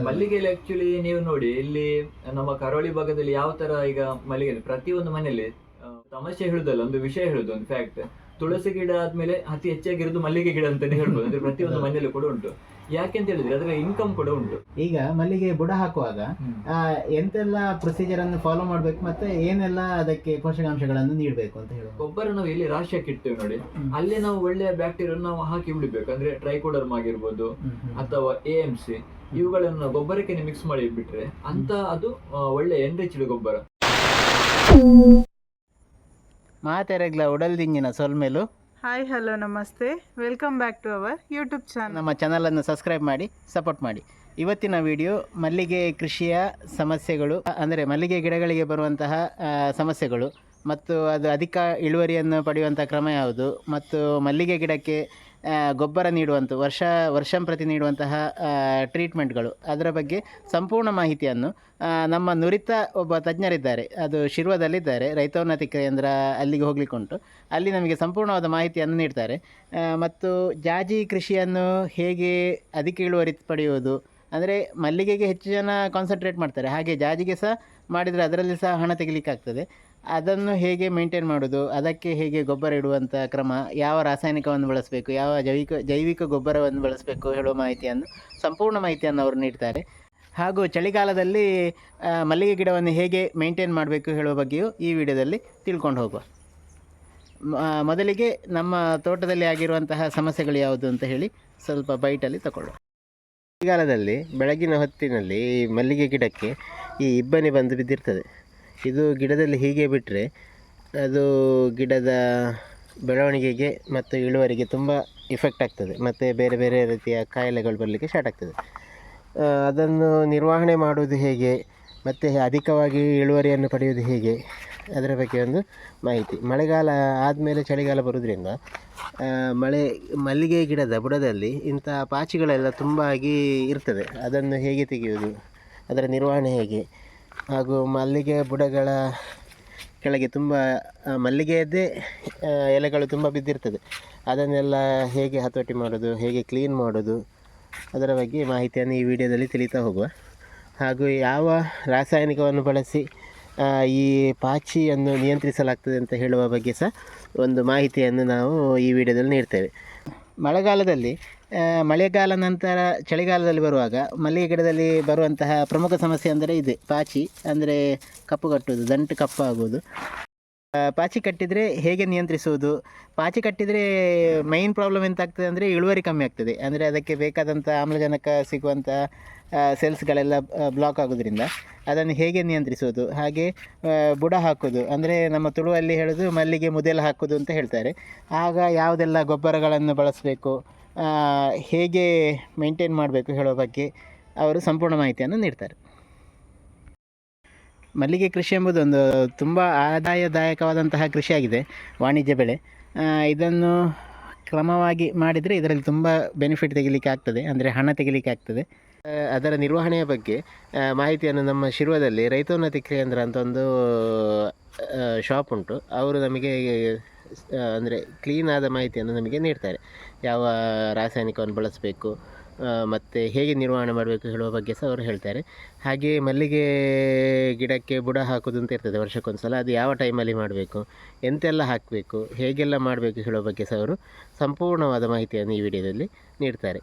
ಮಲ್ಲಿಗೆಯಲ್ಲಿ ಆಕ್ಚುಲಿ ನೀವು ನೋಡಿ ಇಲ್ಲಿ ನಮ್ಮ ಕರಾವಳಿ ಭಾಗದಲ್ಲಿ ಯಾವ ತರ ಈಗ ಮಲ್ಲಿಗೆ ಪ್ರತಿಯೊಂದು ಮನೆಯಲ್ಲಿ ತಮಾಷೆ ಹೇಳುದಲ್ಲ, ಒಂದು ವಿಷಯ ಹೇಳುದು, ಒಂದು ಫ್ಯಾಕ್ಟ್. ತುಳಸಿ ಗಿಡ ಆದ್ಮೇಲೆ ಅತಿ ಹೆಚ್ಚಾಗಿರೋದು ಮಲ್ಲಿಗೆ ಗಿಡ ಅಂತಾನೆ ಹೇಳ್ಬೋದು. ಅಂದ್ರೆ ಪ್ರತಿಯೊಂದು ಮನೆಯಲ್ಲೂ ಕೂಡ ಉಂಟು. ಯಾಕೆ ಅಂತ ಹೇಳಿದ್ರೆ ಅದರ ಇನ್ಕಮ್ ಕೂಡ ಉಂಟು. ಈಗ ಮಲ್ಲಿಗೆ ಬುಡ ಹಾಕುವಾಗ ಎಂತೆಲ್ಲ ಪ್ರೊಸೀಜರ್ ಅನ್ನು ಫಾಲೋ ಮಾಡ್ಬೇಕು, ಮತ್ತೆ ಏನೆಲ್ಲ ಅದಕ್ಕೆ ಪೋಷಕಾಂಶಗಳನ್ನು ನೀಡಬೇಕು ಅಂತ ಹೇಳುವ. ಗೊಬ್ಬರ ನಾವು ಎಲ್ಲಿ ರಾಶಿ ಹಾಕಿರ್ತೇವೆ ನೋಡಿ, ಅಲ್ಲೇ ನಾವು ಒಳ್ಳೆಯ ಬ್ಯಾಕ್ಟೀರಿಯಾ ನಾವು ಹಾಕಿ ಬಿಡಬೇಕು. ಅಂದ್ರೆ ಟ್ರೈಕೋಡರ್ಮ್ ಆಗಿರ್ಬೋದು ಅಥವಾ AMC, ಇವುಗಳನ್ನು ಗೊಬ್ಬರಕ್ಕೆ ಮಿಕ್ಸ್ ಮಾಡಿ ಬಿಟ್ರೆ ಅಂತ ಅದು ಒಳ್ಳೆ ಎನ್ರಿಚ್ಡ್ ಗೊಬ್ಬರ. ಮಾತೆರೆಗ್ಲ ಉಡಲ್ದಿಂಜಿನ ಸೊಲ್ಮೆಲು. ಹಾಯ್, ಹಲೋ, ನಮಸ್ತೆ, welcome back to our YouTube channel. ನಮ್ಮ ಚಾನಲನ್ನು ಸಬ್ಸ್ಕ್ರೈಬ್ ಮಾಡಿ ಸಪೋರ್ಟ್ ಮಾಡಿ. ಇವತ್ತಿನ ವಿಡಿಯೋ ಮಲ್ಲಿಗೆ ಕೃಷಿಯ ಸಮಸ್ಯೆಗಳು, ಅಂದರೆ ಮಲ್ಲಿಗೆ ಗಿಡಗಳಿಗೆ ಬರುವಂತಹ ಸಮಸ್ಯೆಗಳು ಮತ್ತು ಅದು ಅಧಿಕ ಇಳುವರಿಯನ್ನು ಪಡೆಯುವಂಥ ಕ್ರಮ ಯಾವುದು, ಮತ್ತು ಮಲ್ಲಿಗೆ ಗಿಡಕ್ಕೆ ಗೊಬ್ಬರ ನೀಡುವಂಥ ವರ್ಷಂಪ್ರತಿ ನೀಡುವಂತಹ ಟ್ರೀಟ್ಮೆಂಟ್ಗಳು, ಅದರ ಬಗ್ಗೆ ಸಂಪೂರ್ಣ ಮಾಹಿತಿಯನ್ನು ನಮ್ಮ ನುರಿತ ಒಬ್ಬ ತಜ್ಞರಿದ್ದಾರೆ, ಅದು ಶಿರ್ವದಲ್ಲಿದ್ದಾರೆ, ರೈತೋನ್ನತಿ ಕೇಂದ್ರ, ಅಲ್ಲಿಗೆ ಹೋಗ್ಲಿಕ್ಕುಂಟು. ಅಲ್ಲಿ ನಮಗೆ ಸಂಪೂರ್ಣವಾದ ಮಾಹಿತಿಯನ್ನು ನೀಡ್ತಾರೆ. ಮತ್ತು ಜಾಜಿ ಕೃಷಿಯನ್ನು ಹೇಗೆ ಅಧಿಕ ಇಳುವರಿ ಪಡೆಯುವುದು, ಅಂದರೆ ಮಲ್ಲಿಗೆಗೆ ಹೆಚ್ಚು ಜನ ಕಾನ್ಸಂಟ್ರೇಟ್ ಮಾಡ್ತಾರೆ, ಹಾಗೆ ಜಾಜಿಗೆ ಸಹ ಮಾಡಿದರೆ ಅದರಲ್ಲಿ ಸಹ ಹಣ ತೆಗಿಲಿಕ್ಕಾಗ್ತದೆ. ಅದನ್ನು ಹೇಗೆ ಮೇಂಟೈನ್ ಮಾಡೋದು, ಅದಕ್ಕೆ ಹೇಗೆ ಗೊಬ್ಬರ ಇಡುವಂಥ ಕ್ರಮ, ಯಾವ ರಾಸಾಯನಿಕವನ್ನು ಬಳಸಬೇಕು, ಯಾವ ಜೈವಿಕ ಗೊಬ್ಬರವನ್ನು ಬಳಸಬೇಕು ಹೇಳುವ ಮಾಹಿತಿಯನ್ನು, ಸಂಪೂರ್ಣ ಮಾಹಿತಿಯನ್ನು ಅವರು ನೀಡ್ತಾರೆ. ಹಾಗೂ ಚಳಿಗಾಲದಲ್ಲಿ ಮಲ್ಲಿಗೆ ಗಿಡವನ್ನು ಹೇಗೆ ಮೇಂಟೈನ್ ಮಾಡಬೇಕು ಹೇಳುವ ಬಗ್ಗೆಯೂ ಈ ವಿಡಿಯೋದಲ್ಲಿ ತಿಳ್ಕೊಂಡು ಹೋಗುವ. ಮೊದಲಿಗೆ ನಮ್ಮ ತೋಟದಲ್ಲಿ ಆಗಿರುವಂತಹ ಸಮಸ್ಯೆಗಳು ಯಾವುದು ಅಂತ ಹೇಳಿ ಸ್ವಲ್ಪ ಬೈಟಲ್ಲಿ ತಗೊಳ್ಳುವ. ಚಳಿಗಾಲದಲ್ಲಿ ಬೆಳಗಿನ ಹೊತ್ತಿನಲ್ಲಿ ಮಲ್ಲಿಗೆ ಗಿಡಕ್ಕೆ ಈ ಇಬ್ಬನಿ ಬಂದು ಬಿದ್ದಿರ್ತದೆ. ಇದು ಗಿಡದಲ್ಲಿ ಹೀಗೆ ಬಿಟ್ಟರೆ ಅದು ಗಿಡದ ಬೆಳವಣಿಗೆಗೆ ಮತ್ತು ಇಳುವರಿಗೆ ತುಂಬ ಇಫೆಕ್ಟ್ ಆಗ್ತದೆ, ಮತ್ತು ಬೇರೆ ಬೇರೆ ರೀತಿಯ ಕಾಯಿಲೆಗಳು ಬರಲಿಕ್ಕೆ ಸ್ಟಾರ್ಟ್ ಆಗ್ತದೆ. ಅದನ್ನು ನಿರ್ವಹಣೆ ಮಾಡುವುದು ಹೇಗೆ, ಮತ್ತು ಅಧಿಕವಾಗಿ ಇಳುವರಿಯನ್ನು ಪಡೆಯುವುದು ಹೇಗೆ, ಅದರ ಬಗ್ಗೆ ಒಂದು ಮಾಹಿತಿ. ಮಳೆಗಾಲ ಆದಮೇಲೆ ಚಳಿಗಾಲ ಬರೋದ್ರಿಂದ ಮಲ್ಲಿಗೆ ಗಿಡದ ಬುಡದಲ್ಲಿ ಇಂಥ ಪಾಚಿಗಳೆಲ್ಲ ತುಂಬ ಆಗಿ ಇರ್ತದೆ. ಅದನ್ನು ಹೇಗೆ ತೆಗೆಯುವುದು, ಅದರ ನಿರ್ವಹಣೆ ಹೇಗೆ, ಹಾಗೂ ಮಲ್ಲಿಗೆ ಬುಡಗಳ ಕೆಳಗೆ ತುಂಬ ಮಲ್ಲಿಗೆಯದ್ದೇ ಎಲೆಗಳು ತುಂಬ ಬಿದ್ದಿರ್ತದೆ, ಅದನ್ನೆಲ್ಲ ಹೇಗೆ ಹತೋಟಿ ಮಾಡೋದು, ಹೇಗೆ ಕ್ಲೀನ್ ಮಾಡೋದು, ಅದರ ಬಗ್ಗೆ ಮಾಹಿತಿಯನ್ನು ಈ ವಿಡಿಯೋದಲ್ಲಿ ತಿಳಿತಾ ಹೋಗುವ. ಹಾಗೂ ಯಾವ ರಾಸಾಯನಿಕವನ್ನು ಬಳಸಿ ಈ ಪಾಚಿಯನ್ನು ನಿಯಂತ್ರಿಸಲಾಗ್ತದೆ ಅಂತ ಹೇಳುವ ಬಗ್ಗೆ ಸಹ ಒಂದು ಮಾಹಿತಿಯನ್ನು ನಾವು ಈ ವಿಡಿಯೋದಲ್ಲಿ ನೀಡ್ತೇವೆ. ಮಳೆಗಾಲ ನಂತರ ಚಳಿಗಾಲದಲ್ಲಿ ಬರುವಾಗ ಮಲ್ಲಿಗೆ ಗಿಡದಲ್ಲಿ ಬರುವಂತಹ ಪ್ರಮುಖ ಸಮಸ್ಯೆ ಅಂದರೆ ಇದೆ ಪಾಚಿ, ಅಂದರೆ ಕಪ್ಪು ಕಟ್ಟುವುದು, ದಂಟು ಕಪ್ಪಾಗುವುದು. ಪಾಚಿ ಕಟ್ಟಿದರೆ ಹೇಗೆ ನಿಯಂತ್ರಿಸುವುದು, ಪಾಚಿ ಕಟ್ಟಿದರೆ ಮೈನ್ ಪ್ರಾಬ್ಲಮ್ ಎಂತಾಗ್ತದೆ ಅಂದರೆ ಇಳುವರಿ ಕಮ್ಮಿ ಆಗ್ತದೆ. ಅಂದರೆ ಅದಕ್ಕೆ ಬೇಕಾದಂಥ ಆಮ್ಲಜನಕ ಸಿಗುವಂಥ ಸೆಲ್ಸ್ಗಳೆಲ್ಲ ಬ್ಲಾಕ್ ಆಗೋದ್ರಿಂದ ಅದನ್ನು ಹೇಗೆ ನಿಯಂತ್ರಿಸೋದು, ಹಾಗೆ ಬುಡ ಹಾಕೋದು, ಅಂದರೆ ನಮ್ಮ ತುಳುವಲ್ಲಿ ಹೇಳೋದು ಮಲ್ಲಿಗೆ ಮುದೆಲ್ಲ ಹಾಕೋದು ಅಂತ ಹೇಳ್ತಾರೆ. ಆಗ ಯಾವುದೆಲ್ಲ ಗೊಬ್ಬರಗಳನ್ನು ಬಳಸಬೇಕು, ಹೇಗೆ ಮೇಂಟೈನ್ ಮಾಡಬೇಕು ಹೇಳೋ ಬಗ್ಗೆ ಅವರು ಸಂಪೂರ್ಣ ಮಾಹಿತಿಯನ್ನು ನೀಡ್ತಾರೆ. ಮಲ್ಲಿಗೆ ಕೃಷಿ ಎಂಬುದು ಒಂದು ತುಂಬ ಆದಾಯದಾಯಕವಾದಂತಹ ಕೃಷಿಯಾಗಿದೆ, ವಾಣಿಜ್ಯ ಬೆಳೆ. ಇದನ್ನು ಕ್ರಮವಾಗಿ ಮಾಡಿದರೆ ಇದರಲ್ಲಿ ತುಂಬ ಬೆನಿಫಿಟ್ ತೆಗಿಲಿಕ್ಕೆ ಆಗ್ತದೆ, ಅಂದರೆ ಹಣ ತೆಗಿಲಿಕ್ಕೆ ಆಗ್ತದೆ. ಅದರ ನಿರ್ವಹಣೆಯ ಬಗ್ಗೆ ಮಾಹಿತಿಯನ್ನು ನಮ್ಮ ಶಿರ್ವದಲ್ಲಿ ರೈತೋನ್ನತಿ ಕೇಂದ್ರ ಅಂತ ಒಂದು ಶಾಪ್ ಉಂಟು, ಅವರು ನಮಗೆ ಅಂದರೆ ಕ್ಲೀನ್ ಆದ ಮಾಹಿತಿಯನ್ನು ನಮಗೆ ನೀಡ್ತಾರೆ. ಯಾವ ರಾಸಾಯನಿಕವನ್ನು ಬಳಸಬೇಕು ಮತ್ತು ಹೇಗೆ ನಿರ್ವಹಣೆ ಮಾಡಬೇಕು ಹೇಳುವ ಬಗ್ಗೆ ಸಹ ಅವರು ಹೇಳ್ತಾರೆ. ಹಾಗೆ ಮಲ್ಲಿಗೆ ಗಿಡಕ್ಕೆ ಬುಡ ಹಾಕೋದು ಅಂತ ಇರ್ತದೆ ವರ್ಷಕ್ಕೊಂದು ಸಲ, ಅದು ಯಾವ ಟೈಮಲ್ಲಿ ಮಾಡಬೇಕು, ಎಂತೆಲ್ಲ ಹಾಕಬೇಕು, ಹೇಗೆಲ್ಲ ಮಾಡಬೇಕು ಹೇಳುವ ಬಗ್ಗೆ ಸಹ ಅವರು ಸಂಪೂರ್ಣವಾದ ಮಾಹಿತಿಯನ್ನು ಈ ವಿಡಿಯೋದಲ್ಲಿ ನೀಡ್ತಾರೆ.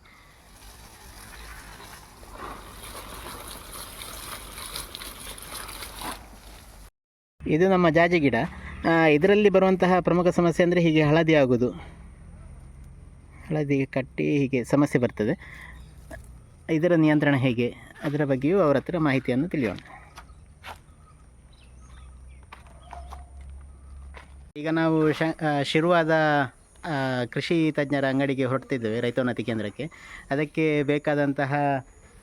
ಇದು ನಮ್ಮ ಜಾಜಿ ಗಿಡ. ಇದರಲ್ಲಿ ಬರುವಂತಹ ಪ್ರಮುಖ ಸಮಸ್ಯೆ ಅಂದರೆ ಹೀಗೆ ಹಳದಿ ಆಗೋದು, ಹಳದಿ ಕಟ್ಟಿ ಹೀಗೆ ಸಮಸ್ಯೆ ಬರ್ತದೆ. ಇದರ ನಿಯಂತ್ರಣ ಹೇಗೆ, ಅದರ ಬಗ್ಗೆಯೂ ಅವರ ಹತ್ರ ಮಾಹಿತಿಯನ್ನು ತಿಳಿಯೋಣ. ಈಗ ನಾವು ಶಿರ್ವಾದ ಕೃಷಿ ತಜ್ಞರ ಅಂಗಡಿಗೆ ಹೊರಡ್ತಿದ್ದೇವೆ, ರೈತೋನ್ನತಿ ಕೇಂದ್ರಕ್ಕೆ. ಅದಕ್ಕೆ ಬೇಕಾದಂತಹ,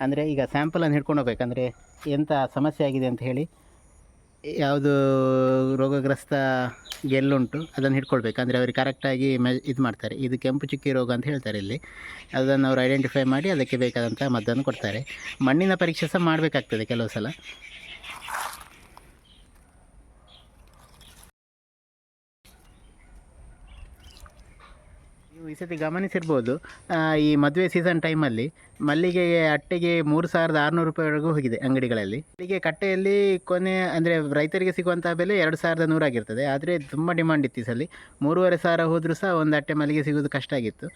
ಅಂದರೆ ಈಗ ಸ್ಯಾಂಪಲನ್ನು ಹಿಡ್ಕೊಂಡು ಹೋಗ್ಬೇಕಂದ್ರೆ ಎಂಥ ಸಮಸ್ಯೆ ಆಗಿದೆ ಅಂತ ಹೇಳಿ, ಯಾವುದು ರೋಗಗ್ರಸ್ತ ಗೆಲ್ಲುಂಟು ಅದನ್ನು ಹಿಡ್ಕೊಳ್ಬೇಕು. ಅಂದರೆ ಅವ್ರಿಗೆ ಕರೆಕ್ಟಾಗಿ ಇದು ಮಾಡ್ತಾರೆ. ಇದು ಕೆಂಪು ಚುಕ್ಕಿ ರೋಗ ಅಂತ ಹೇಳ್ತಾರೆ ಇಲ್ಲಿ, ಅದನ್ನು ಅವರು ಐಡೆಂಟಿಫೈ ಮಾಡಿ ಅದಕ್ಕೆ ಬೇಕಾದಂಥ ಮದ್ದನ್ನು ಕೊಡ್ತಾರೆ. ಮಣ್ಣಿನ ಪರೀಕ್ಷೆ ಸಹ ಮಾಡಬೇಕಾಗ್ತದೆ ಕೆಲವು ಸಲ. ನೀವು ಈ ಸತಿ ಗಮನಿಸಿರ್ಬೋದು, ಈ ಮದುವೆ ಸೀಸನ್ ಟೈಮಲ್ಲಿ ಮಲ್ಲಿಗೆಗೆ ಅಟ್ಟೆಗೆ 3,600 ರೂಪಾಯಿವರೆಗೂ ಹೋಗಿದೆ ಅಂಗಡಿಗಳಲ್ಲಿ. ಮಲ್ಲಿಗೆ ಕಟ್ಟೆಯಲ್ಲಿ ಕೊನೆ ಅಂದರೆ ರೈತರಿಗೆ ಸಿಗುವಂತಹ ಬೆಲೆ 2,100 ಆಗಿರ್ತದೆ. ಆದರೆ ತುಂಬ ಡಿಮಾಂಡ್ ಇತ್ತು ಈ ಸಲ. 3,500 ಹೋದರೂ ಸಹ ಒಂದು ಅಟ್ಟೆ ಮಲ್ಲಿಗೆ ಸಿಗೋದು ಕಷ್ಟ ಆಗಿತ್ತು.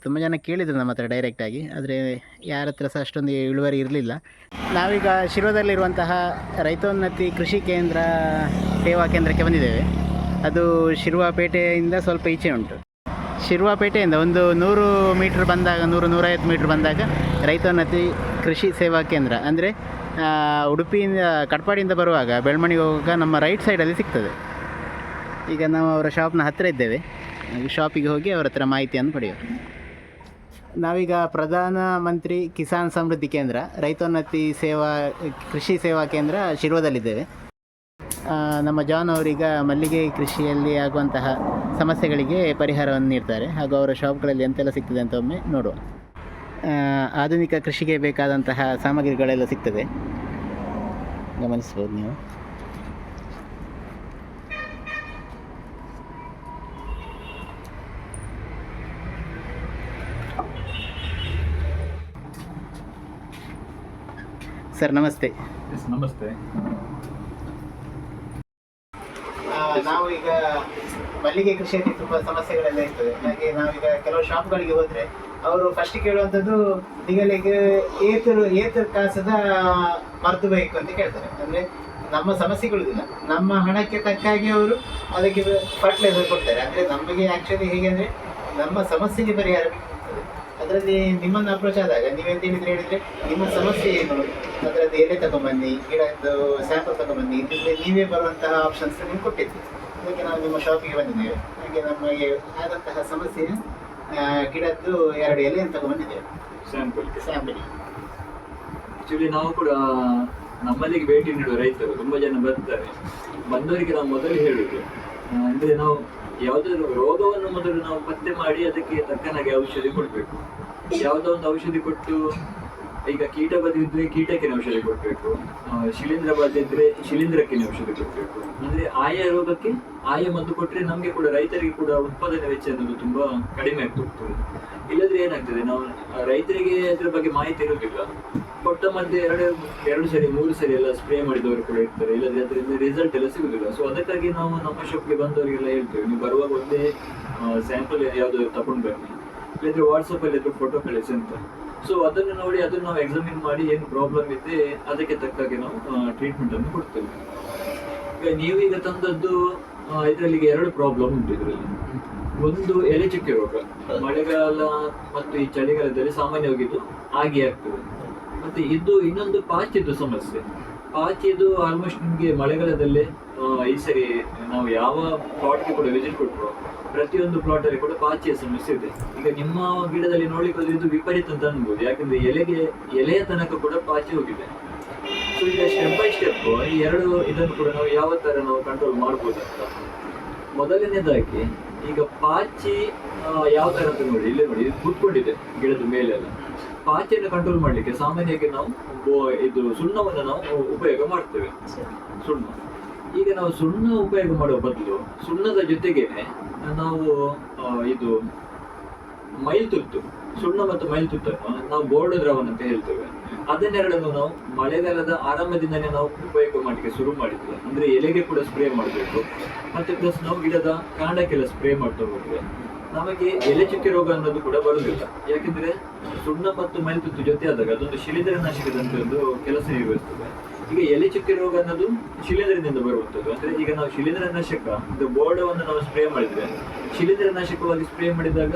ತುಂಬ ಜನ ಕೇಳಿದರು ನಮ್ಮ ಹತ್ರ ಡೈರೆಕ್ಟಾಗಿ, ಆದರೆ ಯಾರ ಹತ್ರ ಸಹ ಅಷ್ಟೊಂದು ಇಳುವರಿ ಇರಲಿಲ್ಲ. ನಾವೀಗ ಶಿರ್ವದಲ್ಲಿರುವಂತಹ ರೈತೋನ್ನತಿ ಕೃಷಿ ಕೇಂದ್ರ ಸೇವಾ ಕೇಂದ್ರಕ್ಕೆ ಬಂದಿದ್ದೇವೆ. ಅದು ಶಿರ್ವಪೇಟೆಯಿಂದ ಸ್ವಲ್ಪ ಈಚೆ ಉಂಟು. ಶಿರ್ವಪೇಟೆಯಿಂದ ಒಂದು 100 ಮೀಟ್ರ್ ಬಂದಾಗ, 100-150 ಮೀಟ್ರ್ ಬಂದಾಗ ರೈತೋನ್ನತಿ ಕೃಷಿ ಸೇವಾ ಕೇಂದ್ರ ಅಂದರೆ ಉಡುಪಿಯಿಂದ ಕಟ್ಪಾಡಿಯಿಂದ ಬರುವಾಗ ಬೆಳ್ಮಣಿಗೆ ಹೋಗುವಾಗ ನಮ್ಮ ರೈಟ್ ಸೈಡಲ್ಲಿ ಸಿಗ್ತದೆ. ಈಗ ನಾವು ಅವರ ಶಾಪ್ನ ಹತ್ತಿರ ಇದ್ದೇವೆ. ಶಾಪಿಗೆ ಹೋಗಿ ಅವರ ಹತ್ರ ಮಾಹಿತಿಯನ್ನು ಪಡೆಯೋದು. ನಾವೀಗ ಪ್ರಧಾನ ಮಂತ್ರಿ ಕಿಸಾನ್ ಸಮೃದ್ಧಿ ಕೇಂದ್ರ ರೈತೋನ್ನತಿ ಕೃಷಿ ಸೇವಾ ಕೇಂದ್ರ ಶಿರ್ವದಲ್ಲಿದ್ದೇವೆ. ನಮ್ಮ ಜಾನ್ ಅವರೀಗ ಮಲ್ಲಿಗೆ ಕೃಷಿಯಲ್ಲಿ ಆಗುವಂತಹ ಸಮಸ್ಯೆಗಳಿಗೆ ಪರಿಹಾರವನ್ನು ನೀಡ್ತಾರೆ. ಹಾಗೂ ಅವರ ಶಾಪ್ಗಳಲ್ಲಿ ಎಂತೆಲ್ಲ ಸಿಗ್ತದೆ ಅಂತ ಒಮ್ಮೆ ನೋಡುವ. ಆಧುನಿಕ ಕೃಷಿಗೆ ಬೇಕಾದಂತಹ ಸಾಮಗ್ರಿಗಳೆಲ್ಲ ಸಿಗ್ತದೆ, ಗಮನಿಸ್ಬೋದು ನೀವು. ಸರ್ ನಮಸ್ತೆ. ನಮಸ್ತೆ. ನಾವು ಈಗ ಮಲ್ಲಿಗೆ ಕೃಷಿಯಲ್ಲಿ ತುಂಬ ಸಮಸ್ಯೆಗಳೆಲ್ಲ ಇರ್ತದೆ. ಹಾಗೆ ನಾವೀಗ ಕೆಲವು ಶಾಪ್ಗಳಿಗೆ ಹೋದರೆ ಅವರು ಫಸ್ಟ್ ಕೇಳುವಂಥದ್ದು ನಿಗಲಿಗೆ ಏತರ ಕಾಸದ ಮರ್ದು ಬೇಕು ಅಂತ ಕೇಳ್ತಾರೆ. ಅಂದರೆ ನಮ್ಮ ಸಮಸ್ಯೆಗಳಿಲ್ಲ, ನಮ್ಮ ಹಣಕ್ಕೆ ತಕ್ಕಾಗಿ ಅವರು ಅದಕ್ಕೆ ಫರ್ಟಿಲೈಸರ್ ಕೊಡ್ತಾರೆ. ಅಂದರೆ ನಮಗೆ ಆ್ಯಕ್ಚುಲಿ ಹೇಗೆ ಅಂದರೆ ನಮ್ಮ ಸಮಸ್ಯೆಗೆ ಪರಿಹಾರ ಬೇಕಾಗ್ತದೆ. ಅದರಲ್ಲಿ ನಿಮ್ಮನ್ನು ಅಪ್ರೋಚ್ ಆದಾಗ ನೀವೆಂತ ಹೇಳಿದರೆ ನಿಮ್ಮ ಸಮಸ್ಯೆ ಏನು, ಅದರದ್ದು ಎಲೆ ತಗೊಂಬನ್ನಿ, ಗಿಡದ್ದು ಸ್ಯಾಂಪಲ್ ತಗೊಂಬನ್ನಿ, ಇದರಿಂದ ನೀವೇ ಬರುವಂತಹ ಆಪ್ಷನ್ಸ್ ನೀವು ಕೊಟ್ಟಿದ್ವಿ. ಅದಕ್ಕೆ ನಾವು ನಿಮ್ಮ ಶಾಪಿಗೆ ಬಂದಿದ್ದೇವೆ. ಹಾಗೆ ನಮಗೆ ಆದಂತಹ ಸಮಸ್ಯೆ ಗಿಡದ್ದು 2 ಎಲೆಯನ್ನು ತಗೊಂಡ್ಬಂದಿದ್ದೇವೆ ಸ್ಯಾಂಪಲ್. ಆಕ್ಚುಲಿ ನಾವು ಕೂಡ ನಮ್ಮಲ್ಲಿಗೆ ಭೇಟಿ ನೀಡುವ ರೈತರು ತುಂಬಾ ಜನ ಬರ್ತಾರೆ. ಬಂದವರಿಗೆ ನಾವು ಮೊದಲು ಹೇಳುದು ಅಂದ್ರೆ ನಾವು ಯಾವುದಾದ್ರು ರೋಗವನ್ನು ಮೊದಲು ನಾವು ಪತ್ತೆ ಮಾಡಿ ಅದಕ್ಕೆ ತಕ್ಕನಾಗಿ ಔಷಧಿ ಕೊಡಬೇಕು. ಯಾವುದೋ ಒಂದು ಔಷಧಿ ಕೊಟ್ಟು, ಈಗ ಕೀಟ ಬದಿದ್ರೆ ಕೀಟಕ್ಕೆ ಔಷಧಿ ಕೊಡಬೇಕು, ಶಿಲೀಂಧ್ರ ಬದಿದ್ರೆ ಶಿಲೀಂಧ್ರಕ್ಕೆ ಔಷಧಿ ಕೊಡಬೇಕು. ಅಂದ್ರೆ ಆಯಾ ರೋಗಕ್ಕೆ ಆಯಾ ಮದ್ದು ಕೊಟ್ಟರೆ ನಮಗೆ ಕೂಡ ರೈತರಿಗೆ ಕೂಡ ಉತ್ಪಾದನೆ ವೆಚ್ಚ ಅನ್ನೋದು ತುಂಬಾ ಕಡಿಮೆ ಆಗ್ತದೆ. ಇಲ್ಲದ್ರೆ ಏನಾಗ್ತದೆ, ನಾವು ರೈತರಿಗೆ ಅದ್ರ ಬಗ್ಗೆ ಮಾಹಿತಿ ಇರೋದಿಲ್ಲ. ಕೊಟ್ಟ ಮಧ್ಯೆ 2 ಸರಿ 3 ಸರಿ ಎಲ್ಲ ಸ್ಪ್ರೇ ಮಾಡಿದವರು ಕೂಡ ಇರ್ತಾರೆ. ಇಲ್ಲದ್ರೆ ಅದರಿಂದ ರಿಸಲ್ಟ್ ಎಲ್ಲ ಸಿಗುದಿಲ್ಲ. ಸೊ ಅದಕ್ಕಾಗಿ ನಾವು ನಮ್ಮ ಶಾಪ್ಗೆ ಬಂದವರಿಗೆಲ್ಲ ಹೇಳ್ತೇವೆ, ನೀವು ಬರುವಾಗ ಒಂದೇ ಸ್ಯಾಂಪಲ್ ಯಾವ್ದಾದ್ರು ತಗೊಂಡು ಬನ್ನಿ, ಇಲ್ಲದ್ರೆ ವಾಟ್ಸಪ್ ಅಲ್ಲಿ ಫೋಟೋ ಕಳಿಸಿ ಅಂತ. ಸೊ ಅದನ್ನು ನೋಡಿ ಅದನ್ನು ನಾವು ಎಕ್ಸಾಮಿನ್ ಮಾಡಿ ಏನು ಪ್ರಾಬ್ಲಮ್ ಇದೆ ಅದಕ್ಕೆ ತಕ್ಕಾಗಿ ನಾವು ಟ್ರೀಟ್ಮೆಂಟ್ ಅನ್ನು ಕೊಡ್ತೇವೆ. ಈಗ ನೀವೀಗ ತಂದದ್ದು ಇದರಲ್ಲಿ 2 ಪ್ರಾಬ್ಲಮ್ ಉಂಟು ಇದರಲ್ಲಿ. ಒಂದು ಎಲೆ ಚುಕ್ಕೆ ರೋಗ, ಮಳೆಗಾಲ ಮತ್ತು ಈ ಚಳಿಗಾಲದಲ್ಲಿ ಸಾಮಾನ್ಯವಾಗಿದ್ದು ಹಾಗೆ ಆಗ್ತದೆ. ಮತ್ತೆ ಇದು ಇನ್ನೊಂದು ಪಾಚಿದ್ದು ಸಮಸ್ಯೆ. ಪಾಚಿದು ಆಲ್ಮೋಸ್ಟ್ ನಿಮಗೆ ಮಳೆಗಾಲದಲ್ಲೇ ಈ ಸರಿ ನಾವು ಯಾವ ಪ್ಲಾಟ್ಗೆ ಕೂಡ ವಿಸಿಟ್ ಕೊಟ್ಟರು ಪ್ರತಿಯೊಂದು ಪ್ಲಾಟ್ ಅಲ್ಲಿ ಕೂಡ ಪಾಚಿಯ ಸಮಸ್ಯೆ ಇದೆ. ಈಗ ನಿಮ್ಮ ಗಿಡದಲ್ಲಿ ನೋಡ್ಲಿಕ್ಕೆ ಹೋದ್ರೆ ಇದು ವಿಪರೀತ ಅಂತ ಅನ್ಬೋದು, ಯಾಕಂದ್ರೆ ಎಲೆಯ ತನಕ ಕೂಡ ಪಾಚಿ ಹೋಗಿದೆ. ಸೊ ಈಗ ಸ್ಟೆಪ್ ಬೈ ಸ್ಟೆಪ್ ಈ 2 ಇದನ್ನು ಕೂಡ ನಾವು ಯಾವ ತರ ನಾವು ಕಂಟ್ರೋಲ್ ಮಾಡ್ಬೋದು ಅಂತ. ಮೊದಲನೇದಾಗಿ ಈಗ ಪಾಚಿ ಯಾವ ತರ ಅಂತ ನೋಡಿ, ಇಲ್ಲೇ ನೋಡಿ ಕೂತ್ಕೊಂಡಿದೆ ಗಿಡದ ಮೇಲೆಲ್ಲ. ಪಾಚಿಯನ್ನು ಕಂಟ್ರೋಲ್ ಮಾಡ್ಲಿಕ್ಕೆ ಸಾಮಾನ್ಯವಾಗಿ ನಾವು ಇದು ಸುಣ್ಣವನ್ನು ನಾವು ಉಪಯೋಗ ಮಾಡ್ತೇವೆ. ಸುಣ್ಣ, ಈಗ ನಾವು ಸುಣ್ಣ ಉಪಯೋಗ ಮಾಡುವ ಬದಲು ಸುಣ್ಣದ ಜೊತೆಗೇನೆ ನಾವು ಇದು ಮೈಲ್ತುತ್ತು, ಸುಣ್ಣ ಮತ್ತು ಮೈಲ್ತುತ್ತನ್ನು ನಾವು ಬೋರ್ಡ್ ದ್ರಾವಣ ಅಂತ ಹೇಳ್ತೇವೆ. ಅದನ್ನೆರಡನ್ನು ನಾವು ಮಳೆಗಾಲದ ಆರಂಭದಿಂದನೇ ನಾವು ಉಪಯೋಗ ಮಾಡಲಿಕ್ಕೆ ಶುರು ಮಾಡಿದ್ವಿ. ಅಂದ್ರೆ ಎಲೆಗೆ ಕೂಡ ಸ್ಪ್ರೇ ಮಾಡಬೇಕು, ಮತ್ತೆ ಪ್ಲಸ್ ನಾವು ಗಿಡದ ಕಾಂಡಕ್ಕೆಲ್ಲ ಸ್ಪ್ರೇ ಮಾಡ್ತಾ ಹೋದ್ರೆ ನಮಗೆ ಎಲೆ ಚುಕ್ಕೆ ರೋಗ ಅನ್ನೋದು ಕೂಡ ಬರುವುದಿಲ್ಲ. ಯಾಕೆಂದ್ರೆ ಸುಣ್ಣ ಮತ್ತು ಮೈಲ್ತುತ್ತು ಜೊತೆ ಆದಾಗ ಅದೊಂದು ಶಿಲೀಂಧ್ರನಾಶಕದಂತ ಒಂದು ಕೆಲಸ ನಿರ್ವಹಿಸ್ತದೆ. ಈಗ ಎಲೆ ಚುಕ್ಕೆ ರೋಗ ಅನ್ನೋದು ಶಿಲೀಂಧ್ರದಿಂದ ಬರುವಂಥದ್ದು. ಅಂದ್ರೆ ಈಗ ನಾವು ಶಿಲೀಂಧ್ರನಾಶಕ ಬೋರ್ಡವನ್ನು ನಾವು ಸ್ಪ್ರೇ ಮಾಡಿದ್ರೆ, ಶಿಲೀಂಧ್ರನಾಶಕವಾಗಿ ಸ್ಪ್ರೇ ಮಾಡಿದಾಗ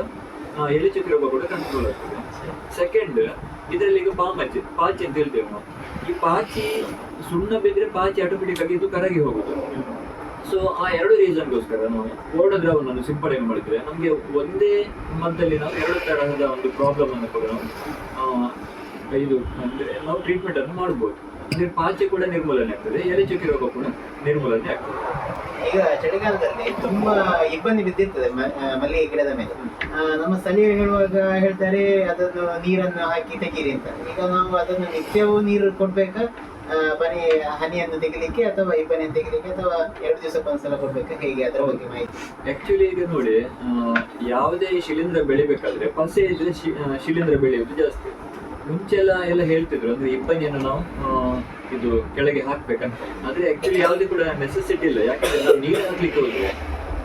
ಎಲೆ ಚುಕ್ಕೆ ರೋಗ ಕೂಡ ಕಂಟ್ರೋಲ್ ಆಗ್ತದೆ. ಸೆಕೆಂಡ್, ಇದರಲ್ಲಿ ಈಗ ಪಾಚಿ ಅಂತ ಹೇಳ್ತೇವೆ ನಾವು. ಈ ಪಾಚಿ ಸುಣ್ಣ ಬಿದ್ದರೆ ಪಾಚಿ ಆಟೋಮೆಟಿಕ್ ಆಗಿ ಇದು ಕರಗಿ ಹೋಗುದು. ಸೊ ಆ 2 ರೀಸನ್ಗೋಸ್ಕರ ನಾವು ಬೋರ್ಡ್ ದ್ರಾವಣವನ್ನು ಸಿಂಪಡಣೆ ಮಾಡಿದ್ರೆ ನಮಗೆ ಒಂದೇ ಮದ್ದಲ್ಲಿ ನಾವು 2 ತರಹದ ಒಂದು ಪ್ರಾಬ್ಲಮ್ ಅನ್ನು ಕೂಡ ನಾವು ಇದು ಅಂದ್ರೆ ನಾವು ಟ್ರೀಟ್ಮೆಂಟ್ ಅನ್ನು ಮಾಡ್ಬೋದು. ಅಂದ್ರೆ ಪಾಚಿ ಕೂಡ ನಿರ್ಮೂಲನೆ ಆಗ್ತದೆ, ಎಲೆ ಚುಕ್ಕೆ ರೋಗ ಕೂಡ ನಿರ್ಮೂಲನೆ ಆಗ್ತದೆ. ಈಗ ಚಳಿಗಾಲದಲ್ಲಿ ತುಂಬಾ ಇಬ್ಬನಿ ಬಿದ್ದಿರ್ತದೆ ಮಲ್ಲಿಗೆ ಗಿಡದ ಮೇಲೆ. ನಮ್ಮ ಸ್ಥಳೀಯರು ಹೇಳುವಾಗ ಹೇಳ್ತಾರೆ ಅದನ್ನು ನೀರನ್ನು ಹಾಕಿ ತೆಗೀರಿ ಅಂತ. ಈಗ ನಾವು ಅದನ್ನು ನಿತ್ಯವೂ ನೀರು ಕೊಡ್ಬೇಕಾ ಬರೀ ಹನಿಯನ್ನು ತೆಗಿಲಿಕ್ಕೆ ಅಥವಾ ಇಬ್ಬನಿಯನ್ನು ತೆಗಿಲಿಕ್ಕೆ ಅಥವಾ 2 ದಿವಸಕ್ಕೊಂದ್ಸಲ ಕೊಡ್ಬೇಕಾ, ಹೇಗೆ ಅದರ ಬಗ್ಗೆ ಮಾಹಿತಿ? ಆಕ್ಚುಲಿ ಈಗ ನೋಡಿ, ಯಾವುದೇ ಶಿಲೀಂಧ್ರ ಬೆಳಿಬೇಕಾದ್ರೆ ಪಸೆ ಇದ್ರೆ ಶಿಲೀಂಧ್ರ ಬೆಳೆಯುವುದು ಜಾಸ್ತಿ. ಮುಂಚೆಲ್ಲ ಹೇಳ್ತಿದ್ರು ಅಂದ್ರೆ ಇಬ್ಬನಿಯನ್ನು ನಾವು ಇದು ಕೆಳಗೆ ಹಾಕ್ಬೇಕಂತ. ಆದ್ರೆ ಆಕ್ಚುಲಿ ಯಾವುದೇ ಕೂಡ ನೆಸೆಸಿಟಿ ಇಲ್ಲ. ಯಾಕಂದ್ರೆ ನಾವು ನೀರು ಹಾಕ್ಲಿಕ್ಕೆ ಹೋದ್ರೆ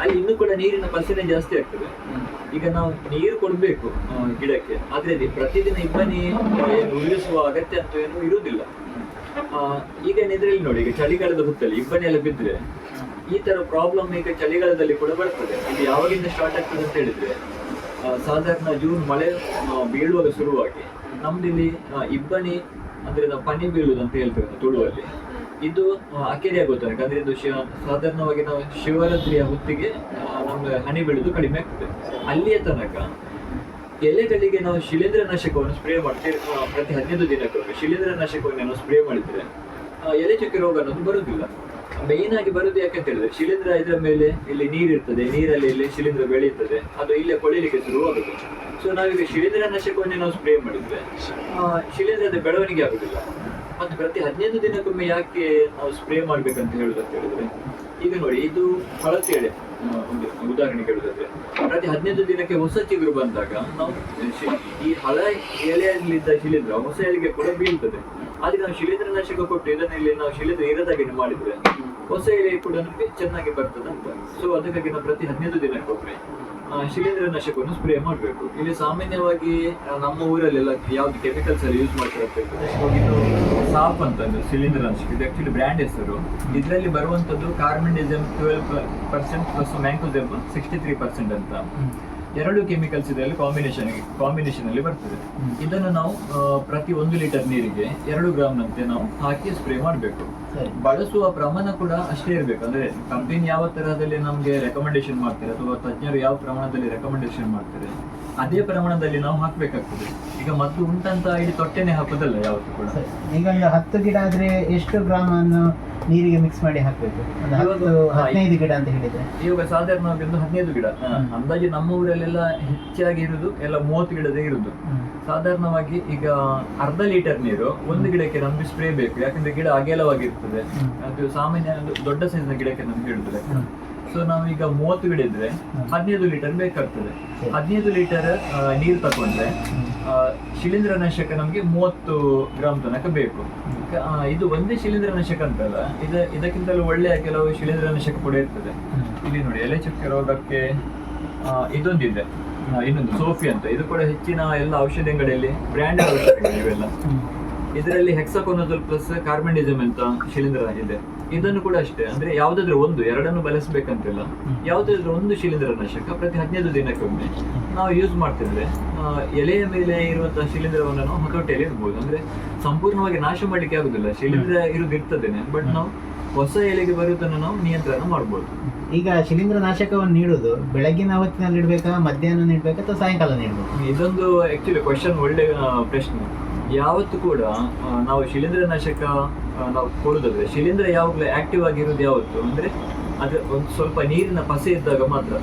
ಅಲ್ಲಿ ಇನ್ನೂ ಕೂಡ ನೀರಿನ ಪಸೆನೆ ಜಾಸ್ತಿ ಆಗ್ತದೆ. ಈಗ ನಾವು ನೀರು ಕೊಡ್ಬೇಕು ಗಿಡಕ್ಕೆ, ಆದ್ರೆ ಪ್ರತಿದಿನ ಇಬ್ಬನಿ ಉಳಿಸುವ ಅಗತ್ಯ ಅಂತೂ ಏನು ಇರುವುದಿಲ್ಲ. ಈಗ ಇದ್ರಲ್ಲಿ ನೋಡಿ, ಈಗ ಚಳಿಗಾಲದ ಹೊತ್ತಲ್ಲಿ ಇಬ್ಬನಿ ಎಲ್ಲ ಬಿದ್ರೆ ಈ ತರ ಪ್ರಾಬ್ಲಮ್ ಈಗ ಚಳಿಗಾಲದಲ್ಲಿ ಕೂಡ ಬರ್ತದೆ. ಇದು ಯಾವಾಗಿಂದ ಸ್ಟಾರ್ಟ್ ಆಗ್ತದೆ ಅಂತ ಹೇಳಿದ್ರೆ, ಸಾಧಾರಣ ಜೂನ್ ಮಳೆ ಬೀಳುವಾಗ ಶುರುವಾಗಿ ನಮ್ದಿಲ್ಲಿ ಇಬ್ಬನಿ ಅಂದ್ರೆ ನಾವು ಪನಿ ಬೀಳುವುದು ಅಂತ ಹೇಳ್ತೇವೆ ತುಳುವಲ್ಲಿ. ಇದು ಅಕೆರೆ ಆಗೋ ತನಕ, ಅಂದ್ರೆ ಇದು ಸಾಧಾರಣವಾಗಿ ನಾವು ಶಿವರಾತ್ರಿಯ ಹೊತ್ತಿಗೆ ನಮ್ಗೆ ಹನಿ ಬೀಳುವುದು ಕಡಿಮೆ ಆಗ್ತದೆ. ಅಲ್ಲಿಯ ತನಕ ಎಲೆಗಳಿಗೆ ನಾವು ಶಿಲೀಂಧ್ರನಾಶಕವನ್ನು ಸ್ಪ್ರೇ ಮಾಡ್ತೀವಿ. ಪ್ರತಿ 15 ದಿನಕ್ಕೊಮ್ಮೆ ಶಿಲೀಂಧ್ರನಾಶಕವನ್ನು ನಾವು ಸ್ಪ್ರೇ ಮಾಡಿದ್ರೆ ಎಲೆ ಚುಕ್ಕೆ ರೋಗ ಅನ್ನೋದು ಬರುವುದಿಲ್ಲ. ಮೇನ್ ಆಗಿ ಬರುವುದು ಯಾಕಂತ ಹೇಳಿದ್ರೆ, ಶಿಲೀಂಧ್ರ ಇದರ ಮೇಲೆ ಇಲ್ಲಿ ನೀರಿರ್ತದೆ, ನೀರಲ್ಲಿ ಇಲ್ಲಿ ಶಿಲೀಂಧ್ರ ಬೆಳೆಯುತ್ತದೆ, ಅದು ಇಲ್ಲೇ ಕೊಳಿಲಿಕ್ಕೆ ಶುರುವಾಗುದು. ಸೊ ನಾವೀಗ ಶಿಲೀಂಧ್ರನಾಶಕವನ್ನೇ ನಾವು ಸ್ಪ್ರೇ ಮಾಡಿದ್ರೆ ಶಿಲೀಂಧ್ರದ ಬೆಳವಣಿಗೆ ಆಗುದಿಲ್ಲ. ಮತ್ತೆ ಪ್ರತಿ 15 ದಿನಕ್ಕೊಮ್ಮೆ ಯಾಕೆ ನಾವು ಸ್ಪ್ರೇ ಮಾಡ್ಬೇಕಂತ ಹೇಳುದಂತ ಹೇಳಿದ್ರೆ, ಈಗ ನೋಡಿ, ಇದು ಹಳತಿ ಎಲೆ ಒಂದು ಉದಾಹರಣೆಗೆ ಹೇಳುದಾದ್ರೆ, ಪ್ರತಿ 15 ದಿನಕ್ಕೆ ಹೊಸ ಚಿಗುರು ಬಂದಾಗ ನಾವು ಈ ಹಳ ಎಲೆಯಲ್ಲಿದ್ದ ಶಿಲೀಂಧ್ರ ಹೊಸ ಎಲೆಗೆ ಕೂಡ ಬೀಳ್ತದೆ. ಆದ್ರೆ ನಾವು ಶಿಲೀಂಧ್ರನಾಶಕ ಕೊಟ್ಟು ಇದನ್ನಲ್ಲಿ ನಾವು ಶಿಲೀಂಧ್ರ ಇರದಾಗೆ ಮಾಡಿದ್ರೆ ಹೊಸ ಎಲೆ ಕೂಡ ನಮಗೆ ಚೆನ್ನಾಗಿ ಬರ್ತದೆ ಅಂತ. ಸೊ ಅದಕ್ಕಾಗಿ ನಾವು ಪ್ರತಿ 15 ದಿನಕ್ಕೊಮ್ಮೆ ಶಿಲೀಂಧ್ರನಾಶಕವನ್ನು ಸ್ಪ್ರೇ ಮಾಡಬೇಕು. ಇಲ್ಲಿ ಸಾಮಾನ್ಯವಾಗಿ ನಮ್ಮ ಊರಲ್ಲೆಲ್ಲ ಯಾವ್ದು ಕೆಮಿಕಲ್ಸ್ ಅಲ್ಲಿ ಯೂಸ್ ಮಾಡ್ತಾರೆ, ಇದು ಸಾಫ್ ಅಂತ ಶಿಲೀಂಧ್ರನಾಶಕ. ಇದು ಆಕ್ಚುಲಿ ಬ್ರ್ಯಾಂಡ್ ಹೆಸರು. ಇದರಲ್ಲಿ ಬರುವಂತದ್ದು ಕಾರ್ಬನ್ಡಿಸಮ್ 12% ಪ್ಲಸ್ ಮ್ಯಾಂಕೋಸೆಬ್ 63% ಅಂತ 2 ಕೆಮಿಕಲ್ಸ್ ಇದರಲ್ಲಿ ಕಾಂಬಿನೇಷನ್ ಅಲ್ಲಿ ಬರ್ತದೆ. ಇದನ್ನು ನಾವು ಪ್ರತಿ 1 ಲೀಟರ್ ನೀರಿಗೆ 2 ಗ್ರಾಮ್ನಂತೆ ನಾವು ಹಾಕಿ ಸ್ಪ್ರೇ ಮಾಡಬೇಕು. ಬಳಸುವ ಪ್ರಮಾಣ ಕೂಡ ಅಷ್ಟೇ ಇರಬೇಕು. ಅಂದ್ರೆ ಕಂಪನಿ ಯಾವ ತರಹದಲ್ಲಿ ನಮ್ಗೆ ರೆಕಮೆಂಡೇಶನ್ ಮಾಡ್ತಾರೆ ಅಥವಾ ತಜ್ಞರು ಯಾವ ಪ್ರಮಾಣದಲ್ಲಿ ರೆಕಮೆಂಡೇಶನ್ ಮಾಡ್ತಾರೆ ಅದೇ ಪ್ರಮಾಣದಲ್ಲಿ ನಾವು ಹಾಕ್ಬೇಕಾಗ್ತದೆ. ಈಗ ಮದ್ದು ಉಂಟಂತ ಇಡೀ ತೊಟ್ಟೆನೆ ಹಾಕೋದಲ್ಲ ಯಾವತ್ತೂ ಕೂಡ. ಈಗ ಒಂದು 10 ಗಿಡ ಆದ್ರೆ ಎಷ್ಟು ಗ್ರಾಮ್ ಅನ್ನು ನೀರಿಗೆ ಮಿಕ್ಸ್ ಮಾಡಿ ಹಾಕ್ಬೇಕು? 15 ಗಿಡ ಅಂತ ಹೇಳಿದ್ರೆ ಇವಾಗ ಸಾಧಾರಣವಾಗಿ ಒಂದು 15 ಗಿಡ ಅಂದಾಜು ನಮ್ಮ ಊರಲ್ಲೆಲ್ಲ ಹೆಚ್ಚಾಗಿ ಇರುವುದು ಎಲ್ಲ 30 ಗಿಡದೇ ಇರುವುದು. ಸಾಧಾರಣವಾಗಿ ಈಗ ಅರ್ಧ ಲೀಟರ್ ನೀರು 1 ಗಿಡಕ್ಕೆ ನಮ್ಗೆ ಸ್ಪ್ರೇ ಬೇಕು. ಯಾಕಂದ್ರೆ ಗಿಡ ಅಗಲವಾಗಿರ್ತದೆ, ಅದು ಸಾಮಾನ್ಯ ದೊಡ್ಡ ಸೈಜ್ ನ ಗಿಡಕ್ಕೆ ನಮ್ಗೆ ಹೇಳುದಿಲ್ಲ. ಸೊ ನಾವೀಗ 30 ಗಿಡ ಇದ್ರೆ 15 ಲೀಟರ್ ಬೇಕಾಗ್ತದೆ. 15 ಲೀಟರ್ ನೀರು ತಗೊಂಡ್ರೆ ಶಿಲೀಂಧ್ರನಾಶಕ ನಮ್ಗೆ 30 ಗ್ರಾಮ್ ತನಕ ಬೇಕು. ಇದು ಒಂದೇ ಶಿಲೀಂಧ್ರನಾಶಕ ಅಂತಲ್ಲ, ಇದಕ್ಕಿಂತಲೂ ಒಳ್ಳೆಯ ಕೆಲವು ಶಿಲೀಂಧ್ರನಾಶಕ ಕೂಡ ಇರ್ತದೆ. ಇಲ್ಲಿ ನೋಡಿ, ಎಲೆ ಚುಕ್ಕೆ ರೋಗಕ್ಕೆ ಇದೊಂದಿದೆ, ಇನ್ನೊಂದು ಸೋಫಿ ಅಂತ. ಇದು ಕೂಡ ಹೆಚ್ಚಿನ ಎಲ್ಲ ಔಷಧಿ ಅಂಗಡಿಯಲ್ಲಿ ಬ್ರ್ಯಾಂಡ್ ಔಷಧಿಗಳು ಇವೆಲ್ಲ. ಇದರಲ್ಲಿ ಹೆಕ್ಸಾಕೊನಜೋಲ್ ಪ್ಲಸ್ ಕಾರ್ಬನ್ಡಿಸಮ್ ಅಂತ ಶಿಲೀಂಧ್ರ ಇದೆ. ಇದನ್ನು ಕೂಡ ಅಷ್ಟೇ, ಅಂದ್ರೆ ಯಾವ್ದಾದ್ರು ಒಂದು, ಎರಡನ್ನು ಬಳಸಬೇಕಂತಿಲ್ಲ, ಯಾವ್ದಾದ್ರು ಒಂದು ಶಿಲೀಂಧ್ರನಾಶಕ ಪ್ರತಿ 15 ದಿನಕ್ಕೊಮ್ಮೆ ನಾವು ಯೂಸ್ ಮಾಡ್ತಿದ್ರೆ ಎಲೆಯ ಮೇಲೆ ಇರುವಂತಹ ಶಿಲೀಂಧ್ರವನ್ನು ನಾವು ಹತೋಟಿಯಲ್ಲಿ ಇಡ್ಬೋದು. ಅಂದ್ರೆ ಸಂಪೂರ್ಣವಾಗಿ ನಾಶ ಮಾಡ್ಲಿಕ್ಕೆ ಆಗುದಿಲ್ಲ, ಶಿಲೀಂಧ್ರ ಇರುದಿರ್ತದೇನೆ, ಬಟ್ ನಾವು ಹೊಸ ಎಲೆಗೆ ಬರುವುದನ್ನು ನಾವು ನಿಯಂತ್ರಣ ಮಾಡ್ಬೋದು. ಈಗ ಶಿಲೀಂಧ್ರನಾಶಕವನ್ನು ನೀಡುವುದು ಬೆಳಗಿನ ಹೊತ್ತಿನಲ್ಲಿ ಇಡ್ಬೇಕಾ, ಮಧ್ಯಾಹ್ನ ನೀಡ್ಬೇಕಾ ಅಥವಾ ಸಾಯಂಕಾಲ ನೀಡ್ಬೇಕು? ಇದೊಂದು ಆಕ್ಚುಲಿ ಕ್ವಶನ್, ಒಳ್ಳೆ ಪ್ರಶ್ನೆ. ಯಾವತ್ತು ಕೂಡ ನಾವು ಶಿಲೀಂಧ್ರನಾಶಕ ನಾವು ಕೊಡುದಾದ್ರೆ ಶಿಲೀಂಧ್ರ ಯಾವಾಗಲೂ ಆಕ್ಟಿವ್ ಆಗಿರೋದು ಯಾವತ್ತು ಅಂದ್ರೆ ಅದು ಒಂದು ಸ್ವಲ್ಪ ನೀರಿನ ಪಸೆ ಇದ್ದಾಗ ಮಾತ್ರ.